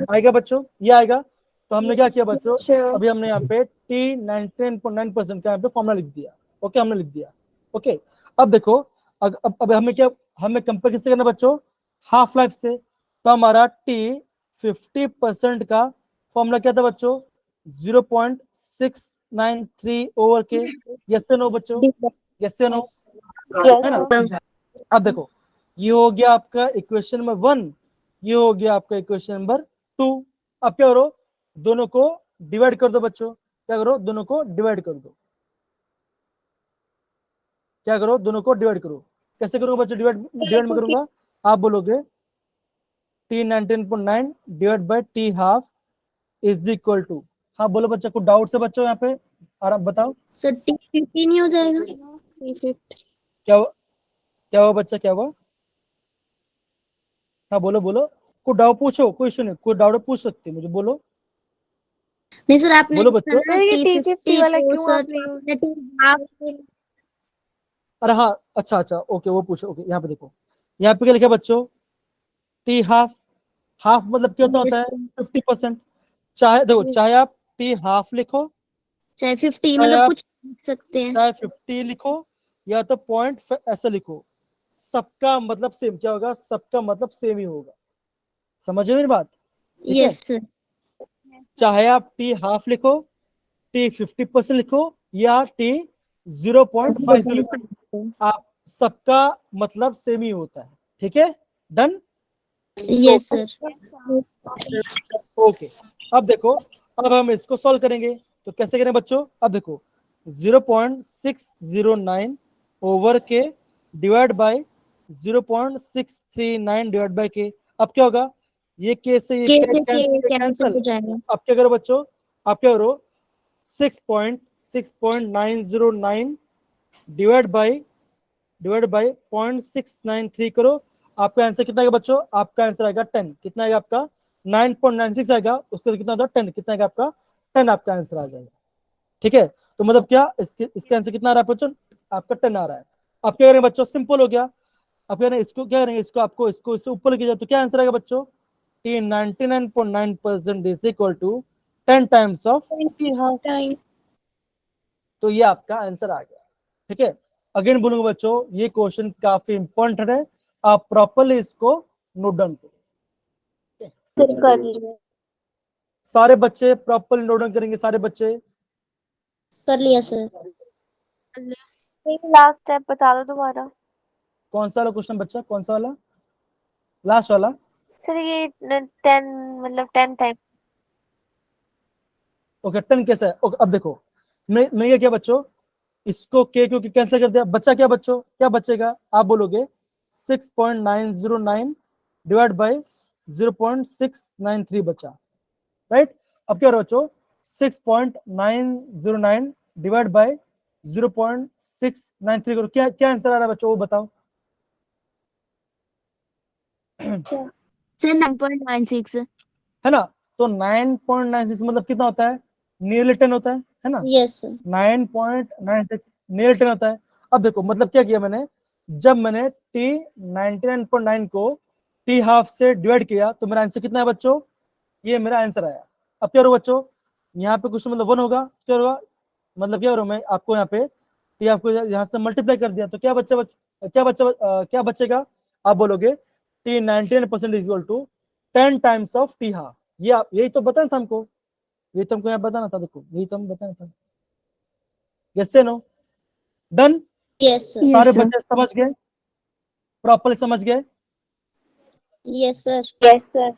आएगा बच्चों, ये आएगा। तो हमने क्या किया बच्चों, अभी हमने यहाँ पे T 99.9% का यहाँ पे फॉर्मूला लिख दिया। ओके, हमने लिख दिया। ओके, अब देखो, अब हमें क्या, हमें कंपेयर किससे करना बच्चों, हाफ लाइफ से। तो हमारा T 50% का फॉर्मूला क्या था बच्चों, 0.693 ओवर के। यस से नो बच्चों, यस से नो, है ना। अब देखो, ये हो गया आपका इक्वेशन नंबर 1, ये हो गया आपका इक्वेशन नंबर 2। अब क्या करो, दोनों को डिवाइड कर दो बच्चों, क्या करो, दोनों को डिवाइड कर दो, क्या करो, दोनों को डिवाइड करो। कैसे करूंगा बच्चों, डिवाइड डिवाइड में करूंगा, आप बोलोगे T 19.9 divide by T half is equal to, हाँ बोलो बच्चा, कुछ डाउट है बच्चों यहाँ पे, आराम बताओ। सर T50 नहीं हो जाएगा? क्या हुआ बच्चा, क्या हुआ, हाँ बोलो बोलो, कोई डाउट पूछो, कोई इशू नहीं, कोई डाउट पूछ सकते मुझे, बोलो नहीं सर, आपने बोलो लिखा बच्चों। ना T50 वाला तो क्यों सर आपने यूज आपने अरे हाँ, अच्छा अच्छा, ओके वो पूछो, ओके यहाँ पे देखो, यहाँ पे क्या लिखा बच्चों, टी हाफ, हाफ मतलब क्या होता है, 50%। चाहे देखो, चाहे आप टी हाफ लिखो, चाहे 50 चाहे मतलब आप कुछ लिख सकते हैं। चाहे 50 लिखो, या तो पॉइंट ऐसे लिखो, सबका मतलब सेम क्या होगा, सबका मतलब सेम ही होगा। समझे मेरी बात, ठीक है। Yes sir. चाहे आप टी हाफ लिखो, टी 50% लिखो, या टी 0.5 लिखो, आप सबका मतलब सेम ही होता है, ठीक है, डन। Yes sir. ओके, अब देखो, अब हम इसको सॉल्व करेंगे, तो कैसे करें बच्चों, अब देखो 0.609 ओवर के डिवाइड बाय 0.639 डिवाइड बाय के। अब क्या होगा, ये के से ये कैसे कैंसिल कैंसिल। हो जाएगा? अब क्या करो बच्चों, आप क्या करो, 6.9 डिवाइड बाय 0.693 करो, आपका आंसर कितना आएगा बच्चों, आपका आंसर आएगा 10। कितना आएगा आपका, 9.96 आएगा, उसका कितना होगा 10, कितना आएगा आपका 10, आपका आंसर आ जाएगा, ठीक है। तो मतलब क्या, इसके आंसर कितना आ रहा है बच्चों, आपका 10 आ रहा है। अब क्या करेंगे बच्चों, सिंपल हो गया, अब क्या करेंगे, इसको क्या करेंगे, इसको आपको इसको इससे ऊपर लेके जाओ, तो क्या आंसर आएगा बच्चों, T 99.9% is equal to 10 times of T half. तो ये आपका आंसर आ गया, ठीक है। अगेन बोलूंगा बच्चों, ये क्वेश्चन काफी इंपॉर्टेंट है, आप प्रॉपरली इसको नोट डाउन करो। कर लिया? सारे बच्चे प्रॉपरली नोट डाउन करेंगे, सारे बच्चे। कर लिया सर। लास्ट स्टेप बता दो दोबारा। कौन सा वाला क्वेश्चन बच्चा, कौन सा वाला, लास्ट वाला। सर ये 10 मतलब 10 टाइम। ओके, 10 कैसा है, ओके अब देखो, मैं ये क्या बच्चों, इसको के क्योंकि कैंसिल कर दिया, बच्चा क्या बच्चों, क्या बचेगा, आप बोलोगे 6.909 डिवाइड बाय 0.693 बचा, राइट। अब क्या बच्चों, 6.909 डिवाइड बाय 0.693 करो, क्या क्या आंसर आ रहा है बच्चों, वो बताओ। सर 9.96 है ना, तो 9.96 मतलब कितना होता है, नियरली 10 होता है ना, यस सर 9.96 नियर 10 होता है। अब देखो मतलब क्या किया मैंने, जब मैंने t 99.9 को t हाफ से डिवाइड किया तो मेरा आंसर कितना है बच्चों, ये मेरा आंसर आया। अब क्या होगा बच्चों, यहाँ पे कुछ मतलब 1 होगा, क्या होगा मतलब क्या हो रहा, मैं आपको यहाँ पे t आपको यहाँ से मल्टीप्लाई कर दिया तो क्या क्या बचेगा, आप बोलोगे t 99% is equal to 10 times of t half. ये आप यही तो बताना था हमको, ये तो हमको यहाँ बताना था, देखो यही तो हम बताना था। यस से नो, डन, यस सर सारे Yes, sir. बच्चे समझ गए, प्रॉपर्ली समझ गए, यस सर Yes, sir.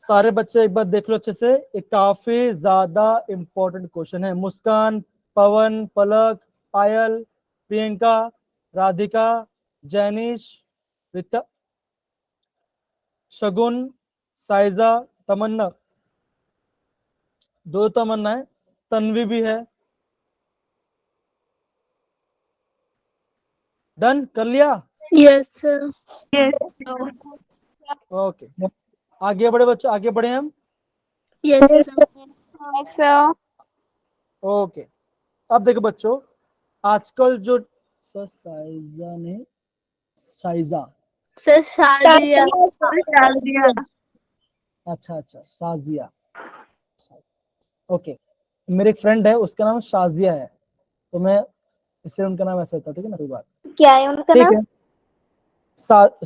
सारे बच्चे एक बार देख लो अच्छे से। एक काफी ज्यादा इंपॉर्टेंट क्वेश्चन है। मुस्कान, पवन, पलक, पायल, प्रियंका, राधिका, जैनिश, रिता, शगुन, साइजा, तमन्ना, दो तमन्ना है, तन्वी भी है। डन कर लिया, Yes, sir. Yes. ओके आगे बढ़े बच्चों, आगे बढ़े हम, Yes, sir. Yes, sir. Okay. अब देखो बच्चों, आजकल जो सर साइजा ने साइजा, Sir, Shadia. अच्छा शाजिया, ओके। मेरे एक फ्रेंड है उसका नाम शाजिया है, तो मैं इसलिए उनका नाम ऐसा होता है, ठीक है ना, कोई बात क्या है उनका ठीक नाम? है।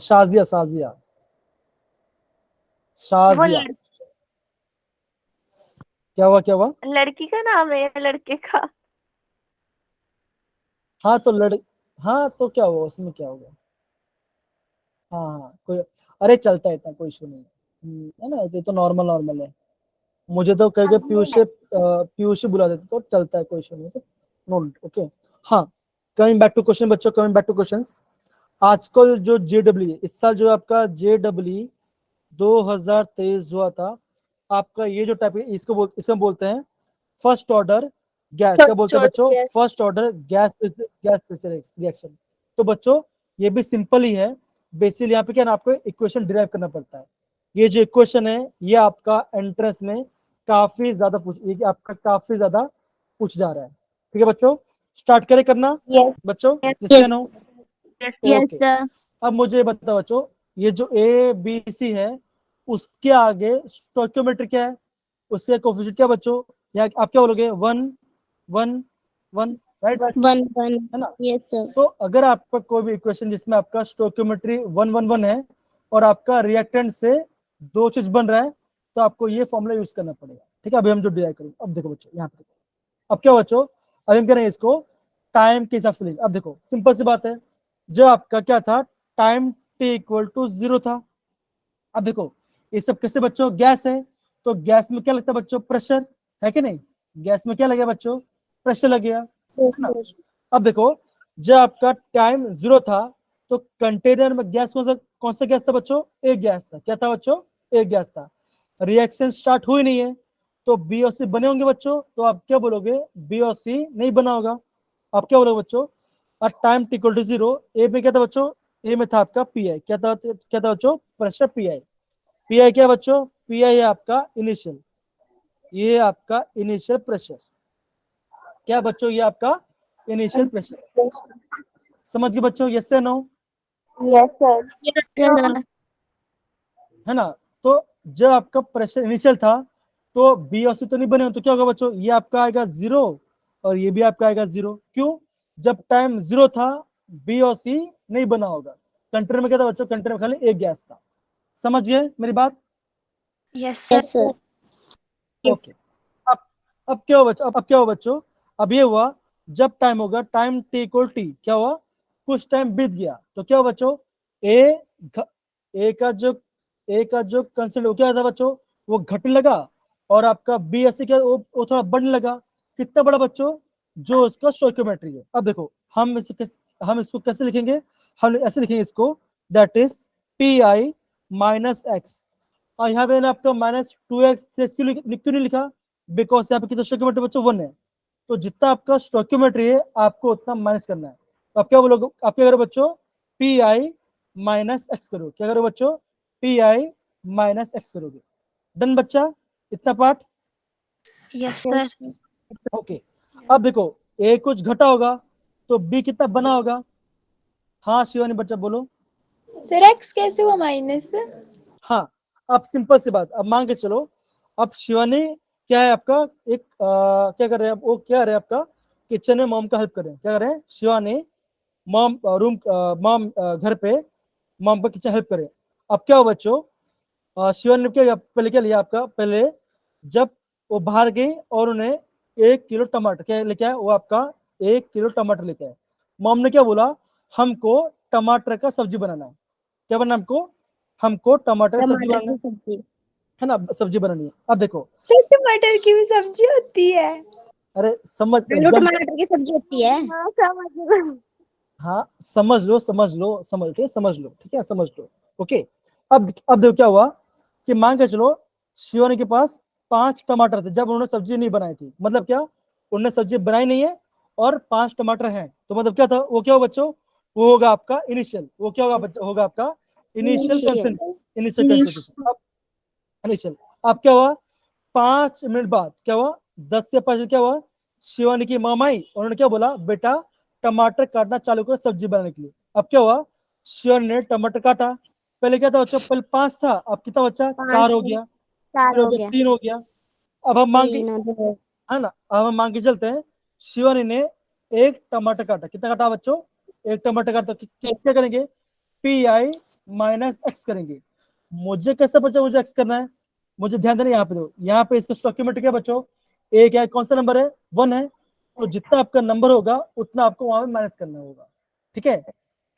शाजिया शाजिया वो शाजिया, क्या हुआ, लड़की का नाम है या लड़के का? हाँ तो हाँ तो क्या हुआ उसमें, क्या होगा, हाँ कोई, अरे चलता है, इतना कोई इशू नहीं है। है ना, ये तो नॉर्मल है। मुझे तो कह के पीयूष बुला देते तो चलता है, कोई इशू नहीं, तो नो, ओके। हाँ, कमिंग बैक टू क्वेश्चन बच्चों, कमिंग बैक टू क्वेश्चंस। आजकल जो जेडब्ल्यू है, इस साल जो आपका जेडब्ल्यू 2023 हुआ था, आपका ये जो टाइप इसको बोलते हैं फर्स्ट ऑर्डर गैस, क्या बोलते हैं बच्चों, Yes. First order gas reaction. तो बच्चों ये भी सिंपल ही है, बेसिकली यहाँ पे क्या ना आपको इक्वेशन डिराइव करना पड़ता है। ये जो इक्वेशन है ये आपका एंट्रेंस में काफी ज्यादा पूछ जा रहा है, ठीक है बच्चों। स्टार्ट करें करना Yes. बच्चों, Yes. जिससे नो, Yes, ओके। sir. अब मुझे बताओ बच्चों, ये जो ए बी सी है उसके आगे स्टोइकियोमेट्री क्या है, उसके कोफिशिएंट क्या बच्चों, या आप क्या बोलोगे, 1 1 1, राइट, 1 है ना। यस सर तो अगर आपका कोई भी इक्वेशन जिसमें आपका स्टोइकियोमेट्री 1 1 1 है और आपका रिएक्टेंट से दो चीज बन रहा है, तो आपको ये फॉर्मूला यूज करना पड़ेगा, ठीक है। अभी हम जो डिराइव करेंगे, अब देखो बच्चों यहाँ पे देखो, अब क्या बच्चों, अभी हम करेंगे इसको टाइम के हिसाब से लेंगे। अब देखो सिंपल सी बात है, जो आपका क्या था, टाइम t इक्वल टू 0 था। अब देखो ये सब कैसे बच्चों, गैस है, तो गैस में क्या लगता है बच्चों, प्रेशर, है कि नहीं, गैस में क्या लगेगा बच्चों, प्रेशर लगेगा, है ना। अब देखो जब आपका टाइम 0 था तो कंटेनर में गैस कौन सा गैस था बच्चों, एक गैस था, क्या था बच्चों, एक गैस था। रिएक्शन स्टार्ट हुई नहीं है तो बी और सी बने होंगे बच्चों, तो आप क्या बोलोगे, बी और सी नहीं बना होगा, आप क्या बोलोगे बच्चों। और टाइम इक्वल टू 0, ए में क्या था बच्चों, ए में था आपका पी आई, क्या था बच्चों, pressure P I. P I क्या बच्चों, पी आई है आपका इनिशियल, ये आपका इनिशियल प्रेशर, क्या बच्चों, ये आपका इनिशियल प्रेशर, समझ गए बच्चों, यस से no, Yes, sir. Yes, sir. है ना। तो जब आपका प्रेशर इनिशियल था तो बी और सी तो नहीं बने, तो क्या होगा बच्चों, ये आपका आएगा 0 और ये भी आपका आएगा 0, क्यों, जब टाइम 0 था बी और सी नहीं बना होगा, कंटेनर में क्या था बच्चों, कंटेनर में खाली एक गैस था, समझ गए मेरी बात, यस सर ओके। अब क्या हुआ बच्चों, अब क्या हुआ बच्चों, अब ये हुआ जब टाइम होगा, टाइम टी इक्वल टी, क्या हुआ, कुछ टाइम बीत गया तो क्या हुआ बच्चों, ए ए का जो कंसेंट हो क्या था बच्चों, वो घटने लगा, और आपका बी एस सी क्या वो थोड़ा बढ़ने लगा, कितना बड़ा बच्चों, जो उसका स्टोइकियोमेट्री है। अब देखो हम इसको कैसे लिखेंगे, हम ऐसे लिखेंगे इसको, that is P I minus x, और यहाँ पे आपका -2x क्यों नहीं लिखा, बिकॉज यहाँ पे कितना स्टोइकियोमेट्री बच्चों 1 है, तो जितना आपका स्टोइकियोमेट्री है आपको उतना माइनस करना है। तो आप क्या बोलोगे, आप क्या करो बच्चों, पी आई माइनस एक्स करो, क्या करो बच्चों, पी आई माइनस एक्स करोगे, डन बच्चा, इतना पार्ट, यस सर। ओके, अब देखो ए कुछ घटा होगा तो बी कितना बना होगा? हाँ शिवानी बच्चा बोलो। सर x कैसे हुआ माइनस? हाँ, अब सिंपल सी बात, अब मान के चलो, अब शिवानी क्या है आपका एक क्या कर रहे हैं, वो क्या रहे हैं आपका किचन में मॉम का हेल्प कर रहे हैं। क्या कर रहे हैं शिवानी? मॉम रूम मॉम घर पे मॉम का किचन हेल्प करे। अब क्या हो बच्चों, शिवानी ने क्या पहले क्या लिया आपका, पहले जब वो बाहर गई और उन्हें 1 किलो टमाटर क्या लेके आया, वो आपका 1 किलो टमाटर लेके आए। मॉम ने क्या बोला, हमको टमाटर का सब्जी बनाना है। क्या बनना है हमको टमाटर का सब्जी बनाना है ना, सब्जी बनानी है। अब देखो सर टमाटर की भी सब्जी होती है? अरे समझ आलू टमाटर की सब्जी होती है। हाँ समझ लो ठीक है, समझ लो। ओके, अब देखो क्या हुआ कि मान के चलो शिवानी के पास 5 टमाटर थे जब उन्होंने सब्जी नहीं बनाई थी। मतलब क्या, उन्होंने सब्जी बनाई नहीं है और 5 टमाटर हैं, तो मतलब क्या था, वो क्या हो बच्चों, वो होगा आपका इनिशियल, वो क्या होगा बच्चों, होगा आपका इनिशियल कंसेंट्रेशन। अब इनिशियल, अब क्या हुआ 5 मिनट बाद क्या हुआ, 10 से 5 क्या हुआ, शिवानी की मामा आई, उन्होंने क्या बोला, बेटा टमाटर काटना चालू करो सब्जी बनाने के लिए। अब क्या हुआ, शिवानी ने टमाटर काटा। पहले क्या था बच्चों, पहले 5 था, अब कितना बच्चा, 4 हो गया, 3 हो गया। अब हम मांग के, है ना, अब हम मांग के चलते हैं, शिवानी ने 1 टमाटर काटा। कितना काटा बच्चों, 1 टमाटर काटा। क्या करेंगे, पी आई माइनस एक्स करेंगे। मुझे कैसे बच्चा, मुझे एक्स करना है, मुझे ध्यान देना, यहाँ पे दो, यहाँ पे इसका डॉक्यूमेंट क्या बच्चों, एक है, कौन सा नंबर है, 1 है, तो जितना आपका नंबर होगा उतना आपको वहां पे माइनस करना होगा। ठीक है,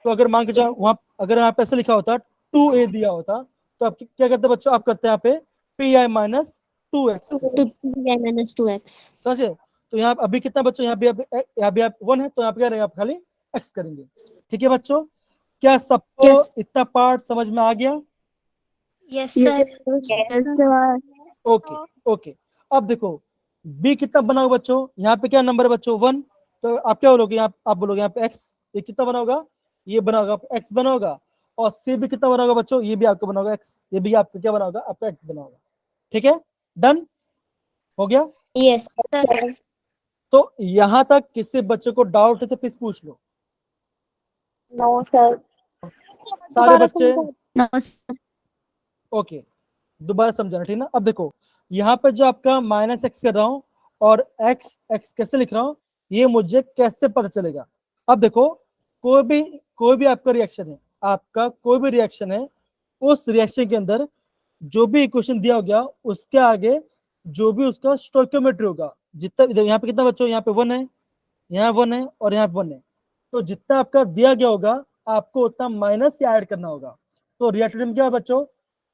तो अगर मान के जाओ वहां, अगर यहाँ पे ऐसा लिखा होता 2a दिया होता, तो आप क्या करते बच्चों, आप करते हैं यहाँ पे पी आई माइनस 2x। समझे, तो यहाँ अभी कितना बच्चों, यहाँ भी यहाँ भी आप 1 है, तो यहाँ पे क्या रहेगा, आप खाली x करेंगे। ठीक है बच्चों, क्या सबको इतना पार्ट समझ में आ गया? Yes sir. ओके ओके, अब देखो बी कितना बना होगा बच्चों, यहाँ पे क्या नंबर है बच्चों, 1, तो आप क्या बोलोगे, यहाँ आप बोलोगे यहाँ पे x, ये कितना बना होगा, ये बना होगा x बना होगा, और सी भी कितना बना होगा बच्चों, ये भी आपका बना होगा x, ये भी आपका क्या बना होगा, आपका x बना होगा। ठीक है, डन हो गया। यस तो यहाँ तक किसी बच्चे को डाउट है तो प्लीज पूछ लो। No sir. सारे बच्चे नो ओके, दोबारा समझाना ठीक ना। अब देखो यहाँ पे जो आपका माइनस एक्स कर रहा हूँ और एक्स एक्स कैसे लिख रहा हूँ, ये मुझे कैसे पता चलेगा। अब देखो कोई भी आपका रिएक्शन है, आपका कोई भी रिएक्शन है, उस रिएक्शन के अंदर जो भी इक्वेशन दिया गया उसके आगे जो भी उसका स्टोइकियोमेट्री होगा, जितना यहाँ पे कितना बच्चों, यहाँ पे 1 है, यहाँ 1 है और यहाँ 1 है, तो जितना आपका दिया गया होगा आपको उतना माइनस या ऐड करना होगा। तो रिएक्टेंट में क्या है बच्चों,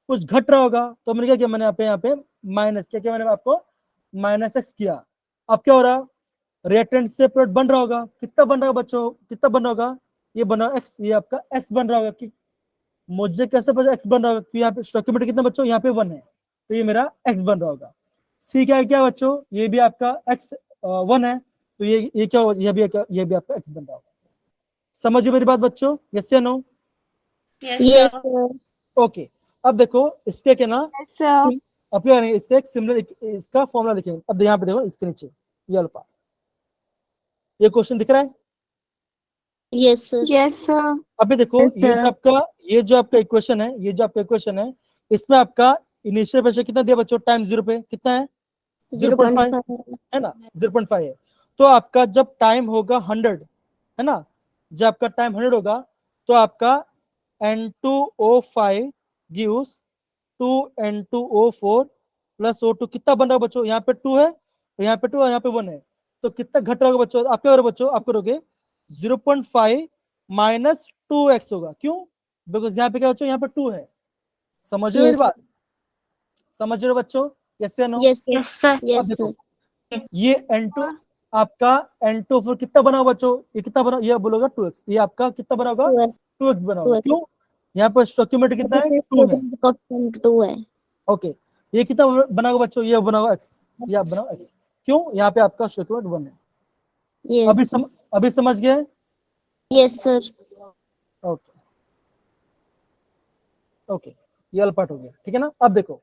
कुछ घट रहा होगा, तो मैंने क्या किया, मैंने यहाँ पे माइनस क्या किया, मैंने आपको माइनस एक्स किया। अब क्या हो रहा, रिएक्टेंट से प्रोडक्ट बन रहा होगा, कितना बन रहा होगा बच्चों, कितना बन रहा होगा, ये बना एक्स, ये आपका एक्स बन रहा होगा। कि मुझे कैसे पता एक्स बन रहा होगा, क्योंकि यहाँ पे डॉक्यूमेंट कितना बच्चों, यहाँ पे 1 है, तो ये मेरा एक्स बन रहा होगा। सी क्या है, क्या बच्चों, ये भी आपका एक्स 1 है, तो ये क्या होगा, ये भी आपका एक्स बन रहा होगा। समझिए मेरी बात बच्चों, यस या नो? यस ओके, अब देखो इसके क्या ना, अब क्या करेंगे, इसका एक सिमिलर इसका फॉर्मूला लिखेंगे। अब यहाँ पे देखो इसके नीचे ये अल्फा, ये क्वेश्चन दिख रहा है, यस सर। अभी देखो ये जो आपका इक्वेशन है, ये जो आपका इक्वेशन है, इसमें आपका इनिशियल प्रेशर कितना दिया बच्चों, टाइम 0 पे कितना है, 0.5 है ना, 0.5 है। तो आपका जब टाइम होगा 100 है ना, जब आपका टाइम 100 होगा तो आपका N2O5 gives 2N2O4 plus O2 कितना बन रहा है बच्चों, यहाँ पे 2 है और यहाँ पे 2 और यहाँ पे 1 है, तो कितना घट रहा होगा बच्चों, आप क्या करोगे बच्चों, आप करोगे 0.5 माइनस 2x होगा। क्यों, बिकॉज यहाँ पे क्या बच्चों, यहाँ पे 2 है। समझ रहे हो मेरी बात, समझ रहे हो बच्चों, यस या नो? Yes sir. यस देखो ये N2 आपका N2O4 कितना बना होगा बच्चों, ये कितना बना, ये बोलोगा 2x, ये आपका कितना बना होगा, 2x बना होगा। क्यों, यहाँ पर डॉक्यूमेंट कितना है, 2 है। ओके, ये कितना बना होगा बच्चों, ये बना होगा x, ये आप बनाओ x। क्यों, यहाँ पे आपका डॉक्यूमेंट 1 है। अभी समझ गए? Yes sir. ओके ओके, ये वाला पार्ट हो गया, ठीक है ना। अब देखो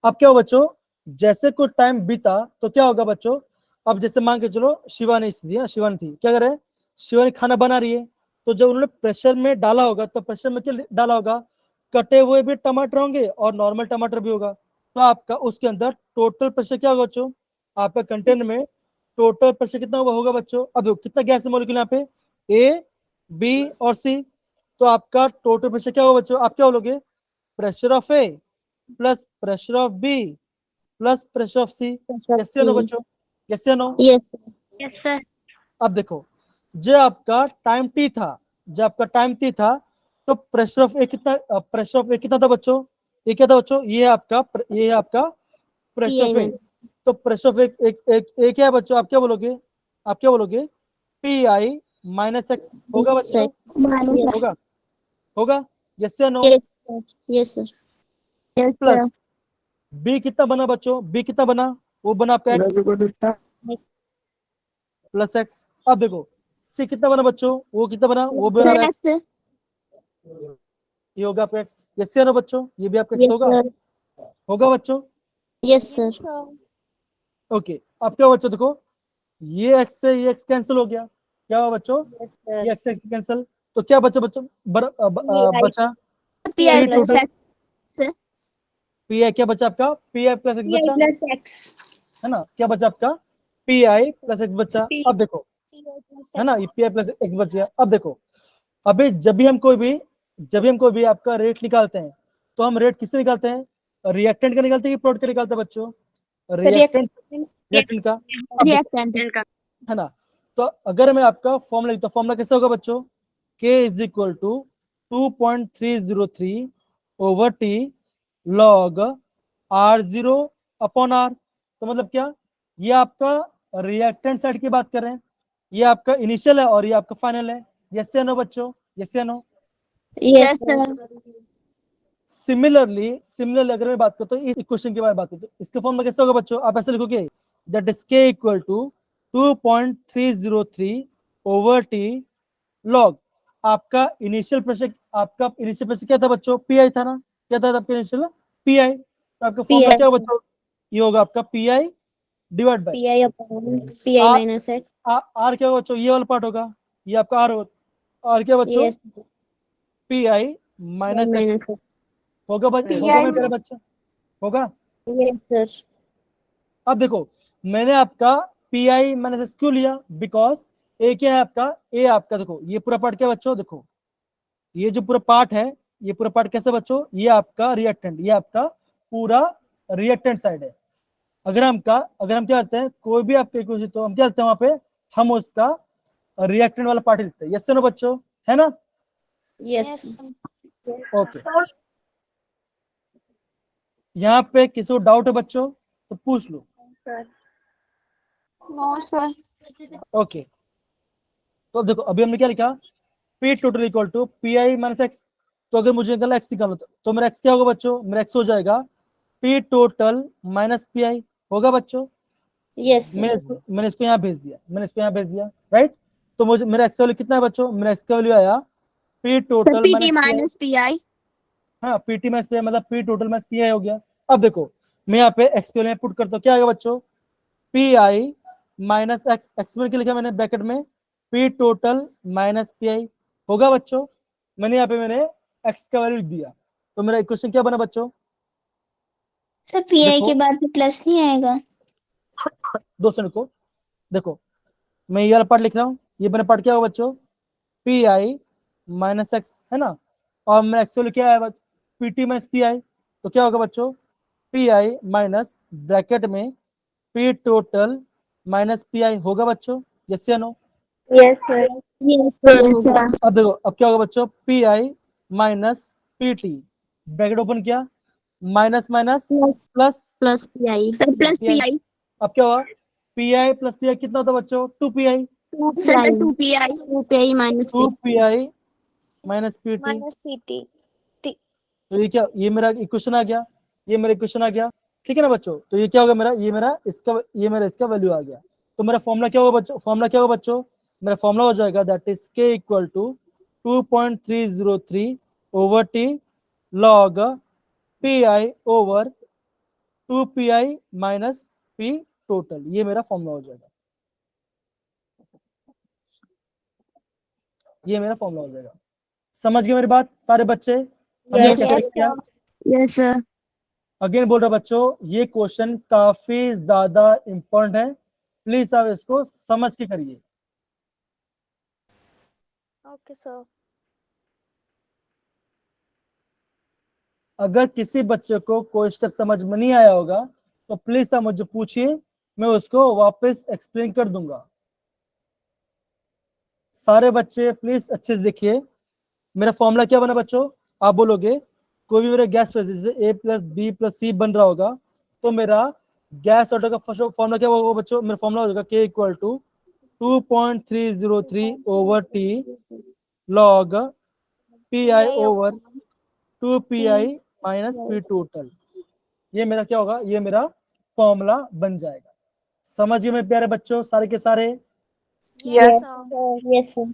अब क्या हो बच्चों, जैसे कुछ टाइम बीता तो क्या होगा बच्चों, अब जैसे मान के चलो शिवानी थी, शिवानी थी, क्या करे, शिवानी खाना बना रही है, तो जब उन्होंने प्रेशर में डाला होगा तो प्रेशर में क्या डाला होगा, कटे हुए भी टमाटर होंगे और नॉर्मल टमाटर भी होगा, तो आपका उसके अंदर टोटल प्रेशर क्या होगा बच्चों, आपका कंटेनर में टोटल प्रेशर कितना होगा बच्चों। अब देखो कितना गैस मॉलिक्यूल यहाँ पे, ए बी और सी, तो आपका टोटल प्रेशर क्या होगा बच्चों, आप क्या बोलोगे, pressure of A plus pressure of B plus pressure of C. Yes या नो बच्चों, यस या नो। Yes yes sir. अब देखो जो आपका टाइम टी था, जो आपका टाइम टी था, तो प्रेशर ऑफ ए कितना, प्रेशर ऑफ ए कितना था बच्चों, ये क्या था बच्चों, ये है आपका प्रेशर ऑफ ए। तो प्रेशर ऑफ ए क्या है बच्चों, आप क्या बोलोगे, आप क्या बोलोगे, पी आई माइनस एक्स होगा बच्चों, होगा, होगा, यस या no. Yes sir yes plus sir. B कितना बना बच्चों, बी कितना बना, वो बना आपका एक्स प्लस एक्स। अब देखो सी कितना बना बच्चों, वो कितना बना, वो बना सर एक्स, एक्स। ये होगा आपका एक्स, यस या नो बच्चों, ये भी आपका एक्स यस होगा, सर होगा बच्चों। यस सर ओके अब क्या हुआ बच्चों, देखो ये एक्स से ये एक्स कैंसिल हो गया, क्या हुआ बच्चों, यस ये सर एक्स कैंसिल, तो क्या बचा बच्चों, बचा P I P plus total, x. P I क्या बचा आपका, पी आई प्लस एक्स बचा, प्लस एक्स। है ना, क्या बचा आपका, पी आई प्लस एक्स बचा। अब देखो है ना, ये पी आई प्लस एक्स बच गया। अब देखो अभी जब भी हम कोई भी आपका रेट निकालते हैं, तो हम रेट किससे निकालते हैं, रिएक्टेंट का निकालते हैं कि प्रोडक्ट का निकालते हैं बच्चों, रिएक्टेंट, रिएक्टेंट का। अब देखो, रिएक्टेंट का। है ना, तो अगर मैं आपका फॉर्मूला लिखता हूं, फॉर्मूला कैसे होगा बच्चों, K is equal to 2.303 over T log R0 upon R। तो मतलब क्या, ये आपका रिएक्टेंट साइड की बात कर रहे हैं, ये आपका इनिशियल है और ये आपका फाइनल है, यस या नो बच्चों, यस या नो। Yes sir. सिमिलरली अगर मैं बात करता हूँ इस इक्वेशन के बारे में बात करता हूँ, इसका फॉर्मूला कैसे होगा बच्चों, आप ऐसे लिखोगे, that is K equal to 2.303 over T log initial pressure क्या था बच्चों, पी आई था ना, क्या था आपका इनिशियल, पी आई, तो आपका फॉर्मूला क्या होगा बच्चों, ये होगा आपका P I divide by P I upon P I minus x. R क्या होगा बच्चों, ये वाला पार्ट होगा, ये आपका आर क्या बच्चों, yes P I minus x minus होगा होगा मेरे प्यारे बच्चा, होगा। यस सर अब देखो मैंने आपका पी आई माइनस एक्स क्यों लिया, बिकॉज ए क्या है आपका, ए आपका देखो ये पूरा पार्ट क्या है बच्चों, देखो ये जो पूरा पार्ट है, ये पूरा पार्ट कैसे बच्चों, ये आपका रिएक्टेंट, ये आपका पूरा रिएक्टेंट साइड है। अगर हम क्या करते हैं, कोई भी आपके इक्वेशन, तो हम क्या करते हैं वहां पे, हम उसका रिएक्टेंट वाला पार्ट लिखते हैं, यस नो बच्चों, है ना। यस ओके यहाँ पे किसी को डाउट है बच्चों तो पूछ लो। No sir. ओके तो देखो अभी हमने क्या लिखा, P total equal to P I minus x, तो अगर मुझे निकालना एक्स निकालो तो मेरा एक्स क्या होगा बच्चों, मेरा एक्स हो जाएगा P total minus P I, होगा बच्चों। यस मैंने इसको यहाँ भेज दिया, राइट। तो मुझे मेरा एक्स वैल्यू कितना है बच्चों, मेरा एक्स का वैल्यू आया P total PT minus P आई। हाँ पीटी माइनस पी आई मतलब पी टोटल माइनस पी आई हो गया। अब देखो मैं यहाँ पे एक्स के वैल्यू पुट करता हूँ, क्या आएगा बच्चों, P I minus x, x में क्या लिखा मैंने ब्रैकेट में, P total minus P I, होगा बच्चों। मैंने एक्स का वैल्यू लिख दिया, तो मेरा इक्वेशन क्या बना बच्चों, सर पी आई देखो के बाद में प्लस नहीं आएगा। 2 को देखो मैं ये वाला पार्ट लिख रहा हूँ, ये मेरा पार्ट क्या होगा बच्चों, पी आई माइनस एक्स, है ना, और मेरा एक्स वैल्यू क्या है, P T minus P I, तो क्या होगा बच्चों, पी आई माइनस ब्रैकेट में P total minus P I, होगा बच्चों, यस या no. Yes, sir. Yes sir अब देखो अब क्या होगा बच्चों, P I minus P T, bracket open किया, minus minus plus plus P I plus P I. अब क्या हुआ, P I plus P I कितना होता है बच्चों, 2 P I, sir 2 P I. 2 P I minus 2 P I minus P T. Minus PT. तो ये क्या, ये मेरा इक्वेशन आ गया, ये मेरा इक्वेशन आ गया, ठीक है ना बच्चों। तो ये क्या होगा मेरा, ये मेरा इसका वैल्यू आ गया। तो मेरा फॉर्मूला क्या होगा बच्चों, मेरा फॉर्मूला हो जाएगा that is K equal to 2.303 over T log P I over 2pi minus P total, ये मेरा फॉर्मूला हो जाएगा, ये मेरा फॉर्मूला हो जाएगा। समझ गए मेरी बात सारे बच्चे? हमने Yes. कैसे Yes, किया? Yes, sir. अगेन बोल रहा बच्चों, ये क्वेश्चन काफी ज्यादा इंपॉर्टेंट है, प्लीज आप इसको समझ के करिए। Okay sir. अगर किसी बच्चे को कोई स्टेप समझ में नहीं आया होगा तो प्लीज आप मुझे पूछिए, मैं उसको वापस एक्सप्लेन कर दूंगा। सारे बच्चे प्लीज अच्छे से देखिए, मेरा फॉर्मूला क्या बना बच्चों? आप बोलोगे कोई भी मेरा गैस फेज से A+B+C बन रहा होगा, तो मेरा गैस ऑर्डर का फर्स्ट फॉर्मूला क्या होगा बच्चों? मेरा फॉर्मूला हो जाएगा K equal to 2.303 over T log PI over 2PI minus P total. ये मेरा क्या होगा? ये मेरा फॉर्मूला बन जाएगा। समझिए मेरे प्यारे बच्चों सारे के सारे? yes, Yes, sir.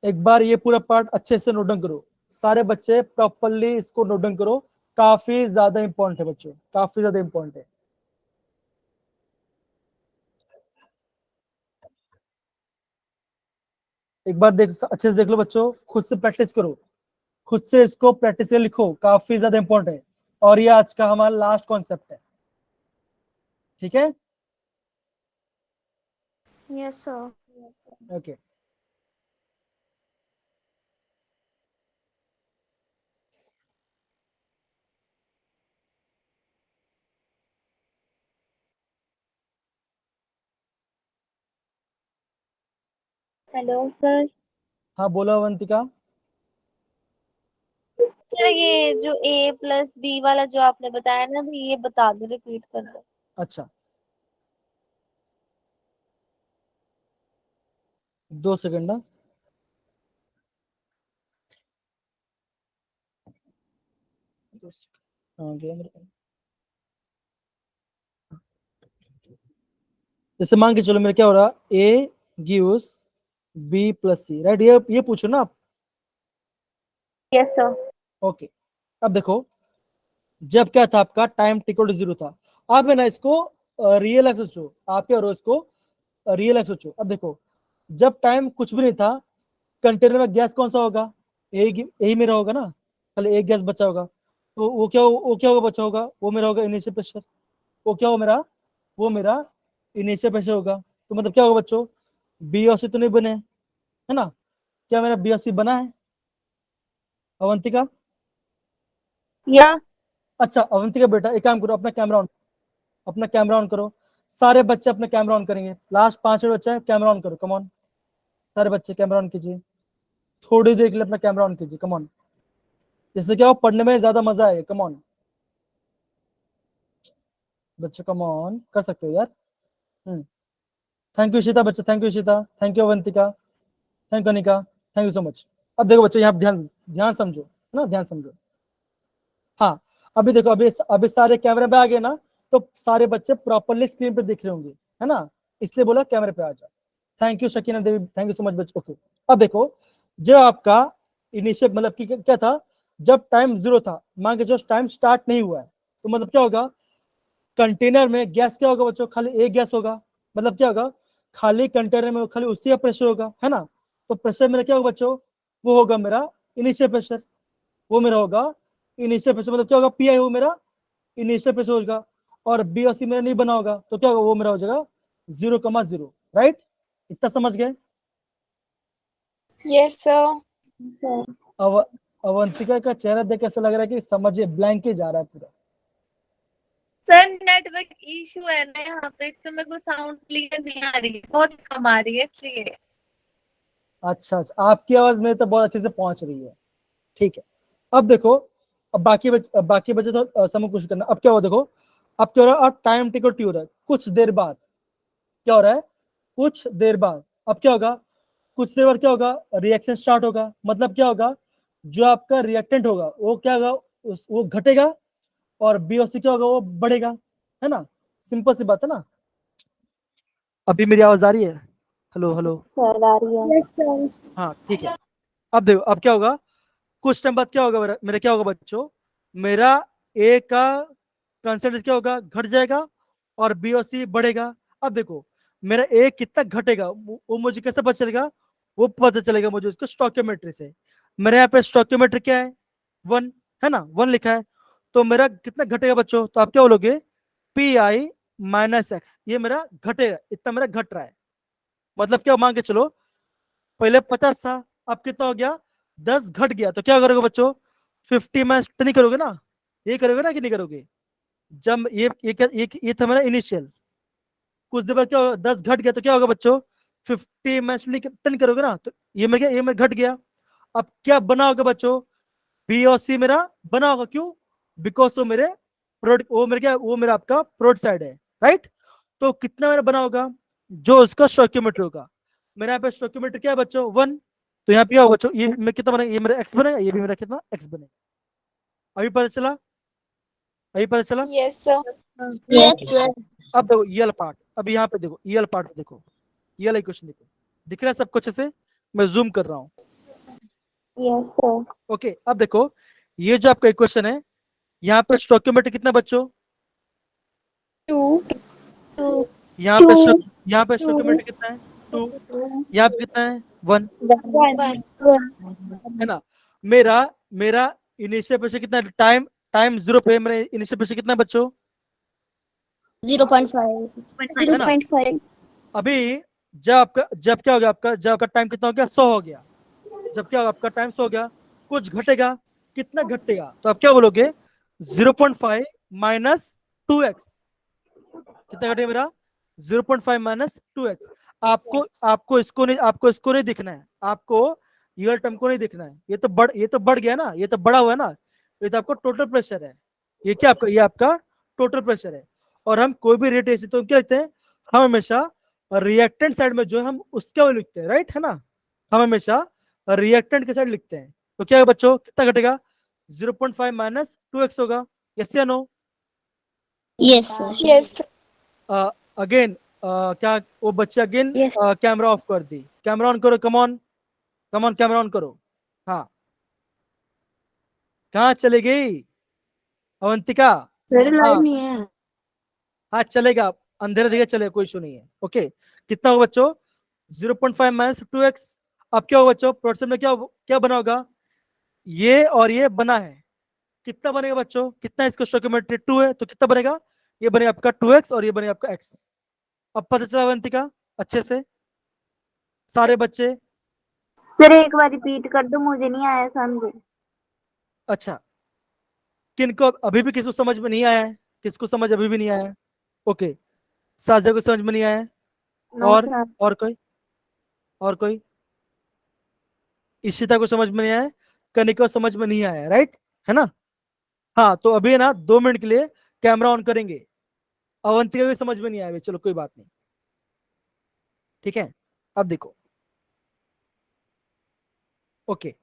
एक बार ये पूरा पार्ट अच्छे से नोट डाउन करो, सारे बच्चे प्रॉपरली इसको नोट डाउन करो, काफी ज्यादा इंपॉर्टेंट है बच्चों, काफी ज्यादा इंपॉर्टेंट है। एक बार देख, अच्छे से देख लो बच्चों, खुद से प्रैक्टिस करो, खुद से इसको प्रैक्टिस से लिखो, काफी ज्यादा इंपॉर्टेंट है, और ये आज का हमारा लास्ट कॉन्सेप्ट है, ठीक है? Yes sir. Okay hello sir. हाँ बोलो अवंतिका। सर ये जो A+B वाला जो आपने बताया ना, अभी ये बता दो, रिपीट कर दो। अच्छा 2 सेकंड ना। हाँ, गया मेरे को। जैसे मान के चलो मेरा क्या हो रहा, A gives B+C, राइट? ये पूछो ना आप। Yes sir. ओके अब देखो, जब क्या था आपका टाइम टिकल 0 था, आप है ना इसको रियल लाइफ सोचो, आप क्या हो इसको रियल लाइफ सोचो। अब देखो, जब टाइम कुछ भी नहीं था, कंटेनर में गैस कौन सा होगा? यही मेरा होगा ना, खाली एक गैस बचा होगा, तो वो क्या होगा बचा होगा? वो मेरा होगा इनिशियल प्रेशर। वो क्या होगा मेरा? वो मेरा इनिशियल प्रेशर होगा। तो मतलब क्या होगा बच्चों? बी और सी तो नहीं बने, है ना? क्या मेरा बी और सी बना है अवंतिका? या अच्छा अवंतिका बेटा एक काम करो, अपना कैमरा ऑन करो, सारे बच्चे अपना कैमरा ऑन करेंगे, लास्ट 5 मिनट बच्चा है, कैमरा ऑन करो, कम ऑन, सारे बच्चे कैमरा ऑन कीजिए, थोड़ी देर के लिए अपना कैमरा ऑन कीजिए, कम ऑन, जिससे क्या हो पढ़ने में ज्यादा मजा आएगा, कम ऑन बच्चे, कम ऑन कर सकते हो यार। थैंक यू इशिता बच्चे, thank you Ishita, thank you Avantika, thank you Anika, thank you so much. अब देखो बच्चों, यहाँ ध्यान ध्यान समझो, है ना, ध्यान समझो। हाँ अभी देखो, अभी सारे कैमरे पे आ गए ना, तो सारे बच्चे प्रॉपरली स्क्रीन पे दिख रहे होंगे, है ना? इसलिए बोला कैमरे पे आ जाओ। Thank you Shakina Devi, thank you so much बच्चों। ओके अब देखो, जब आपका इनिशियल मतलब कि क्या था, जब टाइम 0 था, मान के जो टाइम स्टार्ट नहीं हुआ है, तो मतलब क्या होगा? कंटेनर में गैस क्या होगा बच्चों? खाली एक गैस होगा, मतलब क्या होगा? खाली कंटेनर में खाली उसी का प्रेशर होगा, है ना? तो प्रेशर मेरा क्या होगा बच्चों? वो होगा मेरा इनिशियल प्रेशर, वो मेरा होगा इनिशियल प्रेशर, मतलब क्या होगा? पी आई वो मेरा इनिशियल प्रेशर होगा, और बी और सी मेरा नहीं बना होगा, तो क्या होगा? वो मेरा हो जाएगा 0,0, राइट? इतना समझ गए? yes, sir. अब अवंतिका का चेहरा देख ऐसा लग रहा है कि समझिए ब्लैंक ही जा रहा है पूरा। सर नेटवर्क इशू है ना यहाँ पे, तो मेरे को साउंड क्लियर नहीं आ रही है, बहुत कम आ रही है इसलिए। अच्छा अच्छा, आपकी आवाज मेरे तक बहुत अच्छे से पहुंच रही है, ठीक है। अब देखो, अब बाकी बचे तो समझ कुछ करना। अब क्या हो देखो, अब क्या हो रहा है? अब टाइम टिकल टी हो रहा है, कुछ देर बाद क्या हो रहा है? कुछ देर बाद अब क्या होगा? कुछ देर बाद क्या होगा? रिएक्शन स्टार्ट होगा, मतलब क्या होगा? जो आपका रिएक्टेंट होगा वो क्या होगा? वो घटेगा, और बीओसी क्या होगा? वो बढ़ेगा, है ना? सिंपल सी बात है ना? अभी मेरी आवाज आ रही है? हेलो हेलो, Sir, आ रही है। Yes, sir. हाँ ठीक है। अब देखो, अब क्या होगा? कुछ टाइम बाद क्या होगा मेरा क्या होगा बच्चों? मेरा ए का कंसेंट्रेशन क्या होगा, घट जाएगा, और बी और सी बढ़ेगा। अब देखो मेरा ए कितना घटेगा वो मुझे कैसे पता चलेगा, वो पता चलेगा मुझे उसको स्टोइकियोमेट्री से। मेरे यहाँ पे स्टोइकियोमेट्री क्या है, 1 है ना, 1 लिखा है। तो मेरा कितना घटेगा बच्चों, तो आप क्या बोलोगे, पी आई माइनस एक्स, ये मेरा घटेगा, इतना मेरा घट रहा है। मतलब क्या मान के चलो, पहले 50 था, अब कितना हो गया, 10 घट गया। तो क्या करोगे बच्चों, 50 में नहीं करोगे ना, ये करोगे ना कि नहीं करोगे। जब ये था मेरा इनिशियल, कुछ देर बाद क्या होगा, 10 घट गया तो क्या होगा बच्चों, 50 में नहीं करोगे ना, तो ये मेरा घट गया। अब क्या बना होगा बच्चों, बी और सी मेरा बना होगा, क्यों, बिकॉज वो मेरे प्रोडक्ट, वो मेरे क्या, वो मेरा आपका प्रोडक्ट साइड है, राइट। तो कितना मेरा बना होगा, जो उसका स्टोइकियोमेट्री होगा। मेरे यहाँ पे स्टोइकियोमेट्री क्या है बच्चों, 1। तो यहाँ पे क्या होगा बच्चों, ये मैं कितना बनेगा, ये मेरा एक्स बनेगा, ये भी मेरा कितना एक्स बनेगा। अभी पता चला, अभी पता चला। Yes sir. Yes, sir. अब देखो ये वाला पार्ट, अब यहाँ पे देखो, ये वाला पार्ट देखो, ये वाला क्वेश्चन देखो, दिख रहा है सब कुछ ऐसे, मैं जूम कर रहा हूँ। Yes, sir. ओके, अब देखो ये जो आपका इक्वेशन है, यहाँ पे स्टोइकियोमेट्री कितना बच्चों, 2 यहाँ पे यहाँ पे स्टोइकियोमेट्री कितना है, 2। यहाँ पे कितना है, 1, 1. है ना। मेरा मेरा इनिशियल प्रेशर कितना है, टाइम 0 पे मेरा इनिशियल प्रेशर कितना है बच्चों, 0.5. है ना। 0.5. अभी जब क्या हो गया आपका, जब आपका टाइम कितना हो गया, 100 हो गया। जब क्या होगा, आपका टाइम 100 हो गया, कुछ घटेगा, कितना घटेगा, तो आप क्या बोलोगे, 0.5 माइनस 2x, कितना घटेगा मेरा, 0.5 माइनस 2x। आपको इसको नहीं दिखना है, आपको ये टर्म को नहीं दिखना है, ये तो बढ़ गया ना, ये तो बड़ा हुआ है ना, ये तो आपको टोटल प्रेशर है। ये क्या आपका, ये आपका टोटल प्रेशर है। और हम कोई भी रेट ऐसे तो क्या लिखते हैं, हम हमेशा रिएक्टेंट साइड में जो है हम उसके वो लिखते हैं, राइट, है ना। हम हमेशा रिएक्टेंट के साइड लिखते हैं। तो क्या है बच्चों, कितना घटेगा, 0.5 माइनस 2x होगा, यस या no. Yes, sir. Yes again क्या वो बच्चे अगेन Yes. कैमरा ऑफ कर दी, कैमरा ऑन करो, कम ऑन कैमरा ऑन करो। हाँ, कहाँ चली गई अवंतिका, सर हाँ लाइन नहीं है. हाँ चलेगा, अंधेरा दिखे चलेगा, कोई इशू नहीं है। ओके, कितना होगा बच्चों, 0.5 माइनस 2x। अब क्या होगा बच्चों, प्रोडक्शन में क्या क्या बना होगा, ये और ये बना है, कितना बनेगा बच्चों, कितना इसका स्टोइकियोमेट्री 2 है, तो कितना बनेगा, ये बनेगा आपका 2x और ये बनेगा आपका x। अब पता चला अवंतिका अच्छे से, सारे बच्चे। सर एक बार रिपीट कर दो, मुझे नहीं आया समझ. अच्छा, किनको अभी भी किसको समझ में नहीं आया है, किसको समझ अभी भी नहीं आया है, ओके, साझा को समझ में नहीं आया है, नो और सर. और कोई, और कोई, इशिता को समझ में नहीं आया है, कनिका को समझ में नहीं आया है, राइट, है ना। हाँ, तो अभी ना 2 मिनट के लिए कैमरा ऑन करेंगे। अवंतिका को समझ में नहीं आया, चलो कोई बात नहीं, ठीक है। अब देखो, ओके,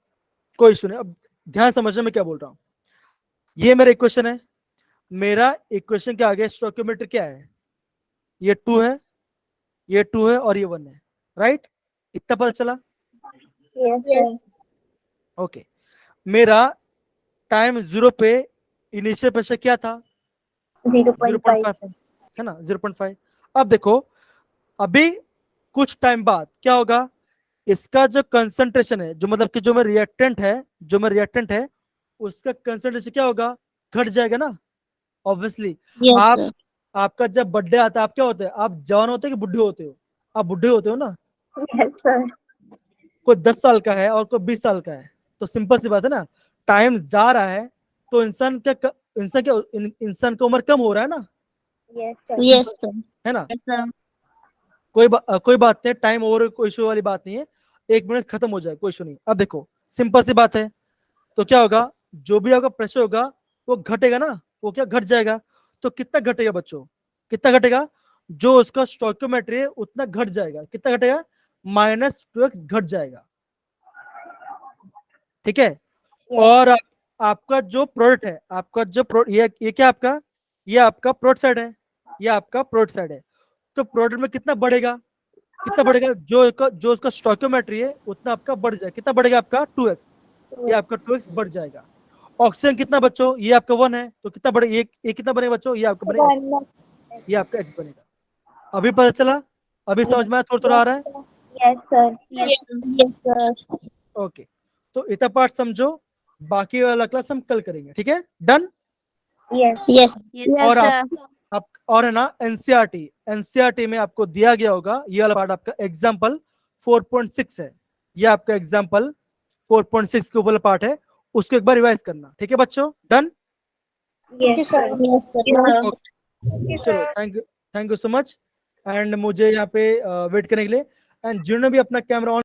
कोई इशू नहीं, अब ध्यान समझना मैं क्या बोल रहा हूँ। ये मेरा इक्वेशन है, मेरा इक्वेशन के आगे स्टोइकियोमेट्री क्या है, ये 2 है, ये 2 है और ये 1 है, राइट, इतना पता चला। Yes, sir. ओके, मेरा टाइम 0 पे इनिशियल प्रेशर क्या था, 0.5. 0.5 है ना, 0.5। अब देखो, अभी कुछ टाइम बाद क्या होगा, इसका जो कंसंट्रेशन है, जो मतलब कि जो मेरा रिएक्टेंट है, उसका कंसंट्रेशन क्या होगा, घट जाएगा ना, ऑब्वियसली। Yes, आप sir. आपका जब बर्थडे आता है, आप क्या होते हैं, आप जवान होते हैं कि बुढ़े होते हो, आप बुढ़े होते हो ना। Yes, sir. कोई 10 साल का है और कोई 20 साल का है, तो सिंपल सी बात है ना, टाइम जा रहा है तो इंसान की उम्र कम हो रहा है ना, Yes, sir. Yes, sir. है ना। Yes, sir. कोई बात नहीं, टाइम ओवर कोई इशू वाली बात नहीं है, 1 मिनट खत्म हो जाए, कोई इशू नहीं। अब देखो सिंपल सी बात है, तो क्या होगा, जो भी आपका प्रेशर होगा वो घटेगा ना, वो क्या घट जाएगा। तो कितना घटेगा बच्चों, कितना घटेगा, जो उसका स्टोइकियोमेट्री है उतना घट जाएगा, कितना घटेगा, -2x घट जाएगा, ठीक है। और आपका जो प्रोडक्ट है, आपका जो ये क्या आपका, ये आपका प्रोडक्ट साइड है, ये आपका प्रोडक्ट साइड है। तो प्रोडक्ट में कितना बढ़ेगा, जो उसका स्टोइकियोमेट्री है उतना आपका बढ़ जाएगा, कितना बढ़ेगा आपका 2x, ये आपका 2x बढ़ जाएगा। ऑक्सीजन कितना बच्चों, ये आपका 1 है, तो कितना बड़े ये कितना बनेगा बच्चों, ये आपका बनेगा, 1 ये आपका x बनेगा। अभी पता चला, अभी समझ में आया, थोड़ा थोड़ा आ रहा है। Yes, sir. Yes, sir. Okay, तो इतना पार्ट समझो, बाकी वाला क्लास हम कल करेंगे, ठीक है, डन। Yes. Yes. और Yes, आप और है ना एनसीईआरटी में आपको दिया गया होगा ये वाला पार्ट, आपका एग्जांपल 4.6 है, ये आपका एग्जांपल 4.6 के ऊपर पार्ट है, उसको एक बार रिवाइज करना, ठीक है बच्चों, done. Yes, sir. Yes, sir. Yes, चलो, thank you so much, and मुझे यहाँ पे वेट करने के लिए, एंड जिन्होंने भी अपना कैमरा ऑन